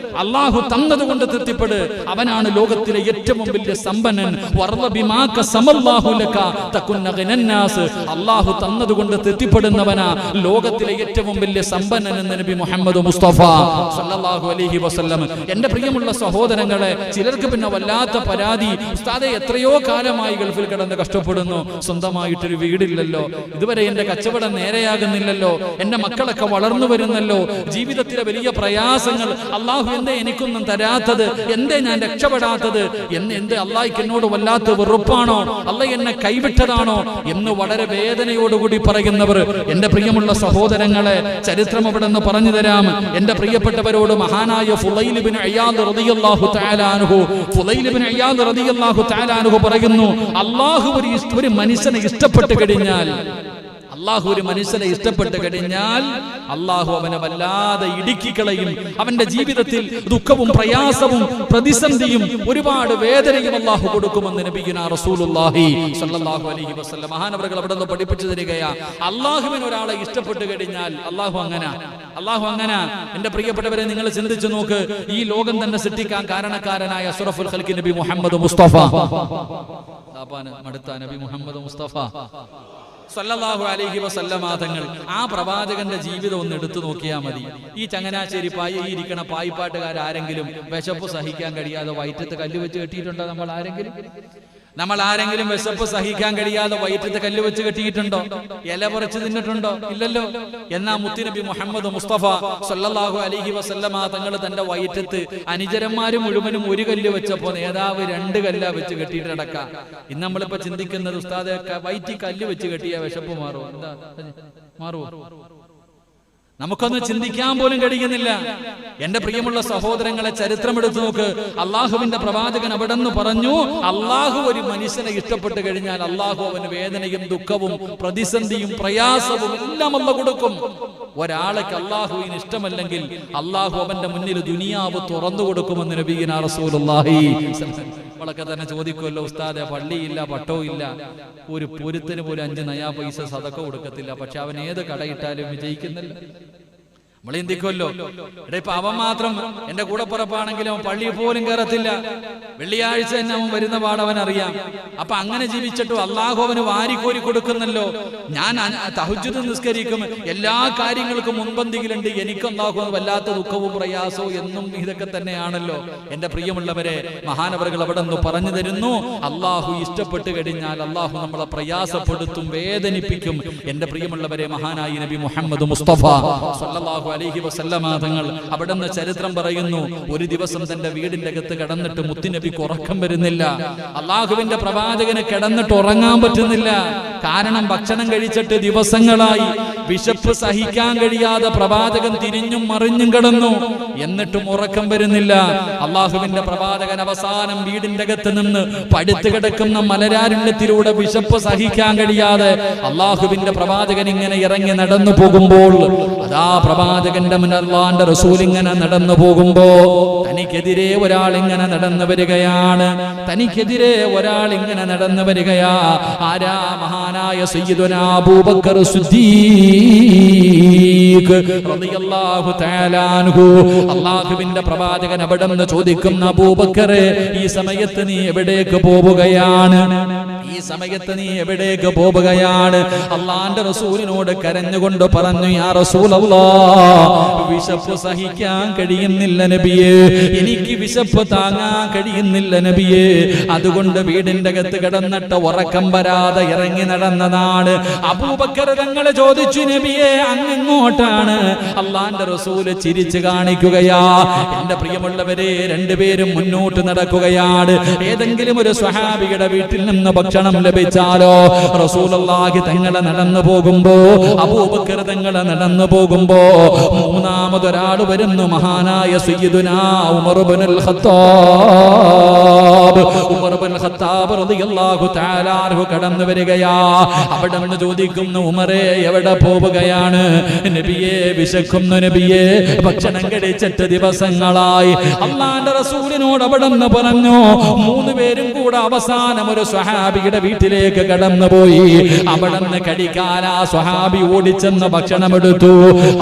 അള്ളാഹു തന്നതുകൊണ്ട് തൃപ്തിപ്പെട്. അവനാണ് ലോകത്തിലെ ഏറ്റവും വലിയ സമ്പന്നൻ. അള്ളാഹു തന്നതുകൊണ്ട് തൃപ്തിപ്പെടുന്നവനാ ലോകത്തിലെ ഏറ്റവും വലിയ സമ്പന്നൻ എന്ന് നബി മുഹമ്മദ് മുസ്തഫ സല്ലല്ലാഹു അലൈഹി വസല്ലം. എന്റെ പ്രിയമുള്ള സഹോദരങ്ങളെ, ചിലർക്ക് പിന്നെ വല്ലാത്ത പരാതി, ഉസ്താദേ എത്രയോ കാലമായി ഗൾഫിൽ കിടന്ന് കഷ്ടപ്പെടുന്നു, സ്വന്തമായിട്ടൊരു വീടില്ലല്ലോ, ഇതുവരെ എന്റെ കച്ചവടം നേരെയാകുന്നില്ലല്ലോ, എന്റെ മക്കളൊക്കെ വളർന്നു വരുന്നല്ലോ, ജീവിതത്തിലെ വലിയ പ്രയാസങ്ങൾ, അള്ളാഹു എന്തേ എനിക്കൊന്നും തരാത്തത്, എന്തേ ഞാൻ രക്ഷപ്പെടാത്തത്, എന്തേ അള്ളാഹിക്ക് എന്നോട് വല്ലാത്ത വെറുപ്പാണോ, അള്ളാഹ് എന്നെ കൈവിട്ടതാണോ എന്ന് വളരെ വേദനയോടുകൂടി പറയുന്നവർ, എന്റെ പ്രിയമുള്ള സഹോദരങ്ങളെ, ചരിത്രം അവിടെ നിന്ന് പറഞ്ഞു തരാം. എന്റെ പ്രിയപ്പെട്ടവരോട് മഹാനായ ഫുളൈൽ ഇബ്നു ഇയാദ് റളിയല്ലാഹു തആല അൻഹു പറയുന്നു, അള്ളാഹു ഒരു മനുഷ്യനെ ഇഷ്ടപ്പെട്ട് കഴിഞ്ഞാൽ അള്ളാഹു ഒരു മനുഷ്യനെ ഇഷ്ടപ്പെട്ട് കഴിഞ്ഞാൽ അള്ളാഹു അവനെ വല്ലാതെ ഇടുക്കിക്കളയും. അവന്റെ ജീവിതത്തിൽ ദുഃഖവും പ്രയാസവും പ്രതിസന്ധിയും ഒരുപാട് വേദനയും അള്ളാഹു കൊടുക്കുമെന്ന് നബിയുനാ റസൂലുള്ളാഹി സ്വല്ലല്ലാഹു അലൈഹി വസല്ലം മഹാനവറുകൾ അവിടെ നിന്ന് പഠിപ്പിച്ചു തരികയാ. അള്ളാഹുവിന് ഒരാളെ ഇഷ്ടപ്പെട്ട് കഴിഞ്ഞാൽ അള്ളാഹു അങ്ങനെ. എന്റെ പ്രിയപ്പെട്ടവരെ, നിങ്ങൾ ചിന്തിച്ചു നോക്ക്. ഈ ലോകം തന്നെ സൃഷ്ടിക്കാൻ കാരണക്കാരനായ അഷ്റഫുൽ ഖൽഖി നബി മുഹമ്മദ് മുസ്തഫ മടുത്ത നബി മുഹമ്മദ് മുസ്തഫ സല്ലല്ലാഹു അലൈഹി വസല്ലമ തങ്ങൾ, ആ പ്രവാചകന്റെ ജീവിതം ഒന്ന് എടുത്തു നോക്കിയാൽ മതി. ഈ ചങ്ങനാശ്ശേരി ഈ ഇരിക്കണ പായിപ്പാട്ടുകാരെങ്കിലും വിശപ്പ് സഹിക്കാൻ കഴിയാതെ വയറ്റത്ത് കല്ല് വെച്ച് കെട്ടിയിട്ടുണ്ടോ? നമ്മൾ ആരെങ്കിലും വിശപ്പ് സഹിക്കാൻ കഴിയാതെ വയറ്റത്ത് കല്ല് വെച്ച് കെട്ടിയിട്ടുണ്ടോ? ഇല പറിച്ച് തിന്നിട്ടുണ്ടോ? ഇല്ലല്ലോ. എന്നാ മുത്തുനബി മുഹമ്മദ് മുസ്തഫ സല്ലല്ലാഹു അലൈഹി വസല്ലമ തങ്ങൾ തന്റെ വയറ്റത്ത് അനുചരന്മാര് മുഴുവനും ഒരു കല്ല് വെച്ചപ്പോ നേതാവ് 2 കല്ലാ വെച്ച് കെട്ടിയിട്ട് നടക്കാം. ഇന്ന് നമ്മളിപ്പോ ചിന്തിക്കുന്നത്, ഉസ്താദെ വയറ്റി കല്ല് വെച്ച് കെട്ടിയ വിശപ്പ് മാറുമോ? നമുക്കൊന്നും ചിന്തിക്കാൻ പോലും കഴിയുന്നില്ല. എന്റെ പ്രിയമുള്ള സഹോദരങ്ങളെ, ചരിത്രം എടുത്തു നോക്ക്. അള്ളാഹുവിന്റെ പ്രവാചകൻ അവിടെ നിന്ന് പറഞ്ഞു, അള്ളാഹു ഒരു മനുഷ്യനെ ഇഷ്ടപ്പെട്ട് കഴിഞ്ഞാൽ അള്ളാഹു അവന് വേദനയും ദുഃഖവും പ്രതിസന്ധിയും പ്രയാസവും എല്ലാം അള്ള കൊടുക്കും. ഒരാൾക്ക് അള്ളാഹുവിന് ഇഷ്ടമല്ലെങ്കിൽ അള്ളാഹു അവന്റെ മുന്നിൽ ദുനിയാവ് തുറന്നു കൊടുക്കുമെന്ന് നബിയുനാ റസൂലുള്ളാഹി. നമ്മളൊക്കെ തന്നെ ചോദിക്കുമല്ലോ, ഉസ്താദെ പള്ളിയില്ല, പട്ടവും ഇല്ല, ഒരു പൊരുത്തിന് പോലും 5 നയാ പൈസ സദക്ക കൊടുക്കത്തില്ല, പക്ഷെ അവൻ ഏത് കടയിട്ടാലും വിജയിക്കുന്നില്ല. നമ്മൾ ചിന്തിക്കുമല്ലോ, ഇപ്പൊ അവൻ മാത്രം എന്റെ കൂടപ്പുറപ്പാണെങ്കിലും അവൻ പള്ളിയിൽ പോലും കയറത്തില്ല, വെള്ളിയാഴ്ച തന്നെ അവൻ വരുന്ന പാടവൻ അറിയാം. അപ്പൊ അങ്ങനെ ജീവിച്ചിട്ടും അള്ളാഹു അവന് വാരിക്കോരി കൊടുക്കുന്നല്ലോ. ഞാൻ തഹജ്ജുദ് നിസ്കരിക്കും, എല്ലാ കാര്യങ്ങൾക്കും മുൻപന്തിയിലുണ്ട്, എനിക്ക് അള്ളാഹു വല്ലാത്ത ദുഃഖവും പ്രയാസവും എന്നും ഇതൊക്കെ തന്നെയാണല്ലോ. എന്റെ പ്രിയമുള്ളവരെ, മഹാനവറുകൾ അവിടെ നിന്ന് പറഞ്ഞു തരുന്നു, അള്ളാഹു ഇഷ്ടപ്പെട്ട് കഴിഞ്ഞാൽ അള്ളാഹു നമ്മളെ പ്രയാസപ്പെടുത്തും, വേദനിപ്പിക്കും. എന്റെ പ്രിയമുള്ളവരെ, മഹാനായി നബി മുഹമ്മദ് മുസ്തഫ സല്ലല്ലാഹു അലൈഹി വസല്ലമ തങ്ങൾ അവിടെ നിന്ന് ചരിത്രം പറയുന്നു, ഒരു ദിവസം തന്റെ വീടിന്റെ അകത്ത് കിടന്നിട്ട് മുത്തുനബിക്ക് ഉറക്കം വരുന്നില്ല. അള്ളാഹുവിന്റെ പ്രവാചകന് കിടന്നിട്ട് ഉറങ്ങാൻ പറ്റുന്നില്ല. കാരണം ഭക്ഷണം കഴിച്ചിട്ട് ദിവസങ്ങളായി, വിശപ്പ് സഹിക്കാൻ കഴിയാതെ പ്രവാചകൻ തിരിഞ്ഞും മറിഞ്ഞും കിടന്നു, എന്നിട്ടും ഉറക്കം വരുന്നില്ല. അള്ളാഹുവിന്റെ പ്രവാചകൻ അവസാനം വീടിന്റെ അകത്ത് നിന്ന് പടുത്തു കിടക്കുന്ന മലരാരണ്യത്തിലൂടെ വിശപ്പ് സഹിക്കാൻ കഴിയാതെ അള്ളാഹുവിന്റെ പ്രവാചകൻ ഇങ്ങനെ ഇറങ്ങി നടന്നു പോകുമ്പോൾ, അതാ പ്രവാചകന്റെ മുന്നിൽ അല്ലാഹുവിന്റെ റസൂൽ ഇങ്ങനെ നടന്നു പോകുമ്പോ തനിക്കെതിരെ ഒരാൾ ഇങ്ങനെ നടന്നു വരികയാണ്. ആരാ? മഹാനായ സയ്യിദുനാ അബൂബക്കർ സിദ്ദീഖ് റളിയല്ലാഹു തആല അൻഹു. അല്ലാഹുവിന്റെ പ്രവാചകൻ അവിടെ നിന്ന് ചോദിക്കുന്ന, അബൂബക്കറെ, ഈ സമയത്ത് നീ എവിടേക്ക് പോവുകയാണ്? അല്ലാഹുവിന്റെ റസൂലിനോട് കരഞ്ഞുകൊണ്ട് പറഞ്ഞു, യാ റസൂലല്ലാഹ്, വിശപ്പ് സഹിക്കാൻ കഴിയുന്നില്ല നബിയേ, എനിക്ക് വിശപ്പ് താങ്ങാൻ കഴിയുന്നില്ല നബിയേ, അതുകൊണ്ട് വീടിന്റെ അകത്ത് കിടന്നിട്ട് ഉറക്കം വരാതെ ഇറങ്ങി നടന്നതാണ്. അബൂബക്കർ തങ്ങൾ ചോദിച്ചു, നബിയേ അങ്ങെങ്ങോട്ടാണ്? അല്ലാഹുവിന്റെ റസൂല് ചിരിച്ചു കാണിക്കുകയാ. എന്റെ പ്രിയമുള്ളവരെ, 2 പേരും മുന്നോട്ട് നടക്കുകയാണ്. ഏതെങ്കിലും ഒരു സ്വഹാബിയുടെ വീട്ടിൽ നിന്ന് ഭക്ഷണം ലഭിച്ചാലോ, റസൂലുള്ളാഹി തങ്ങളെ നടന്നു പോകുമ്പോ, അബൂബക്കർ തങ്ങളെ നടന്നു പോകുമ്പോ മൂന്നാമതൊരാൾ വരുന്നു, മഹാനായ സയ്യിദുനാ ഉമർ ഇബ്നുൽ ഖത്താബ് റളിയല്ലാഹു തആല അൻഹു കടന്നു വരികയാ. അവിടെ നിന്ന് ചോദിക്കുന്നു, ഉമറേ എവിടെ പോവുകയാണ്? നബിയേ, വിശക്കുന്നു നബിയേ, ഭക്ഷണം കഴിച്ചിട്ട് ദിവസങ്ങളായി. അല്ലാഹുവിന്റെ റസൂലിനോട് അവിടെ നിന്ന് പറഞ്ഞു. 3 പേരും കൂടെ അവസാനം ഒരു സ്വഹാബിയുടെ വീട്ടിലേക്ക് കടന്നുപോയി. അവിടെ നിന്ന് കഴിക്കാൻ ആ സ്വഹാബി ഓടിച്ചെന്ന് ഭക്ഷണം എടുത്തു.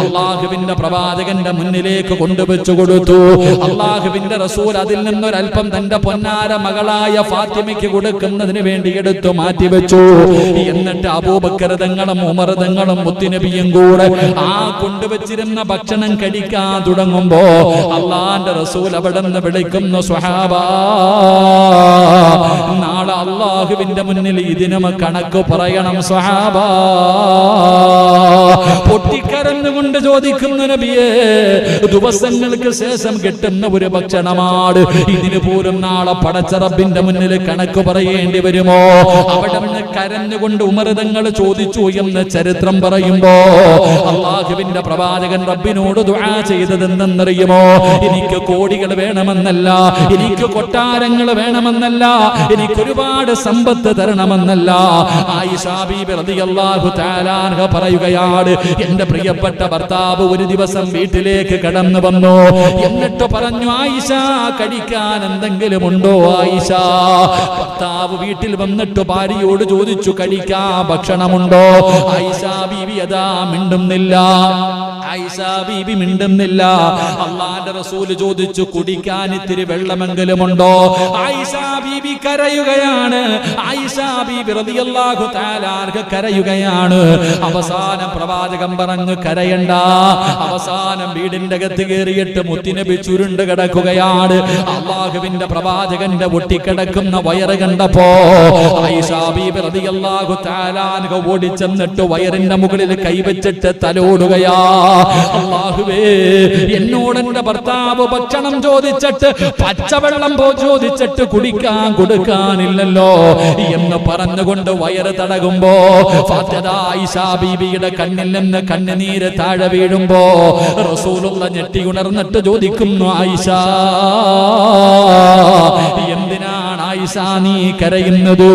അള്ളാഹുവിന്റെ പ്രവാചകന്റെ മുന്നിലേക്ക് കൊണ്ടുവച്ചു കൊടുത്തു. അള്ളാഹുവിന്റെ റസൂൽ അതിൽ നിന്നൊരൽപ്പം തന്റെ പൊന്നാര മകളായ ഫാത്തിമയ്ക്ക് കൊടുക്കുന്നതിന് വേണ്ടി എടുത്തു മാറ്റിവെച്ചു. എന്നിട്ട് അബൂബക്കർ തങ്ങളും ഉമർ തങ്ങളും മുത്തുനബിയും കൂടെ ആ കൊണ്ടുവച്ചിരുന്ന ഭക്ഷണം കഴിക്കാൻ തുടങ്ങുമ്പോ അള്ളാന്റെ റസൂൽ അവിടെ നിന്ന് വിളിക്കുന്നു, സ്വഹാബാ, നാളെ അള്ളാഹുവിന്റെ മുന്നിൽ ഇതിനും കണക്ക് പറയണം സ്വഹാബാ. പൊട്ടിക്കരന്നുകൊണ്ട് ചോദിക്കുന്നു, നബിയേ, ദിവസങ്ങൾക്ക് ശേഷം കിട്ടുന്ന ഒരു ഭക്ഷണമാണ്, ഇതിന് പോലും നാളെ പടച്ച റബ്ബിന്റെ മുന്നിൽ കണക്ക് പറയേണ്ടി വരുമോ? അവിടെ നിന്ന് കരഞ്ഞുകൊണ്ട് ഉമർ തങ്ങൾ ചോദിച്ചു എന്ന് ചരിത്രം പറയുമ്പോ അള്ളാഹുവിന്റെ പ്രവാചകൻ റബ്ബിനോട് ദുആ ചെയ്തത് എന്തെന്നറിയുമോ? എനിക്ക് കോടികൾ വേണമെന്നല്ല, എനിക്ക് കൊട്ടാരങ്ങൾ വേണമെന്നല്ല, എനിക്ക് ഒരുപാട് സമ്പത്ത് തരണമെന്നല്ല. ആയിഷ ബീബി റളിയല്ലാഹു തആല അൻഹ പറയുകയാണ്, എന്റെ പ്രിയപ്പെട്ട ഭർത്താവ് ഒരു ദിവസം വീട്ടിലേക്ക് കടന്നു വന്നു. എന്നിട്ട് പറഞ്ഞു, ആയിഷ കഴിക്കാൻ എന്തെങ്കിലും ഉണ്ടോ? ആയിഷ ഭർത്താവ് വീട്ടിൽ വന്നിട്ട് ഭാര്യയോട് ചോദിച്ചു, കഴിക്കാൻ ഭക്ഷണമുണ്ടോ? ആയിഷ ബീബി അതാ മിണ്ടുന്നില്ല. ആയിഷ ബീബി മിണ്ടുന്നില്ല. അല്ലാഹുവിന്റെ റസൂൽ ചോദിച്ചു, കുടിക്കാൻ ഇത്തിരി വെള്ളമെങ്കിലും ഉണ്ടോ? ആയിഷ ബീബി കരയുകയാണ്. ആയിഷ ബീബി റളിയല്ലാഹു തആല അൻഹ കരയുകയാണ്. അവസാനം പ്രവാചകൻ പറഞ്ഞു, കരയണ്ട. അവസാനം വീടിന്റെ അകത്ത് കയറിയിട്ട് മുത്തുനബി ചുരുണ്ട് കിടക്കുകയാണ്. അള്ളാഹുവിന്റെ പ്രവാചകന്റെ ഒട്ടിക്കിടക്കുന്ന വയറ് കണ്ടപ്പോ ആയിഷ ബീബി റളിയല്ലാഹു തആല അൻഹ ഓടിച്ചെന്നിട്ട് വയറിന്റെ മുകളിൽ കൈവച്ചിട്ട് തലോടുകയാ. അല്ലാഹുവേ, എന്നോട് എന്റെ ഭർത്താവ് ഭക്ഷണം ചോദിച്ചിട്ട് പച്ചവെള്ളം ചോദിച്ചിട്ട് കുടിക്കാൻ കൊടുക്കാനില്ലല്ലോ എന്ന് പറഞ്ഞുകൊണ്ട് വയറ് തടകുമ്പോ ആയിഷ ബീബിയുടെ കണ്ണിൽ നിന്ന് കണ്ണുനീര് താഴെ വീഴുമ്പോ റസൂലുള്ള ഞെട്ടി ഉണർന്നിട്ട് ചോദിക്കുന്നു, ആയിഷ എന്തിനാണ് ആയിഷ നീ കരയുന്നത്?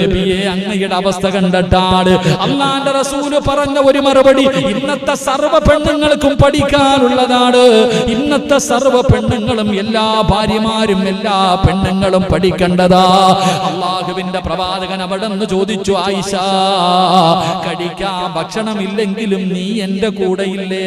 നബിയെ, അങ്ങയുടെ അവസ്ഥ കണ്ടിട്ടാണ്. അല്ലാഹുവിന്റെ റസൂൽ പറഞ്ഞ ഒരു മറുപടി ഇന്നത്തെ സർവ്വ പെണ്ണുങ്ങൾക്കും പഠിക്കാനുള്ളതാണ്. ഇന്നത്തെ സർവ്വ പെണ്ണുങ്ങളും, എല്ലാ ഭാര്യമാരും, എല്ലാ പെണ്ണുങ്ങളും പഠിക്കേണ്ടതാ. അള്ളാഹുവിന്റെ പ്രവാചകൻ അവിടെ നിന്ന് ചോദിച്ചു, ആയിഷ കഴിക്കാൻ ഭക്ഷണമില്ലെങ്കിലും നീ എന്റെ കൂടെ ഇല്ലേ?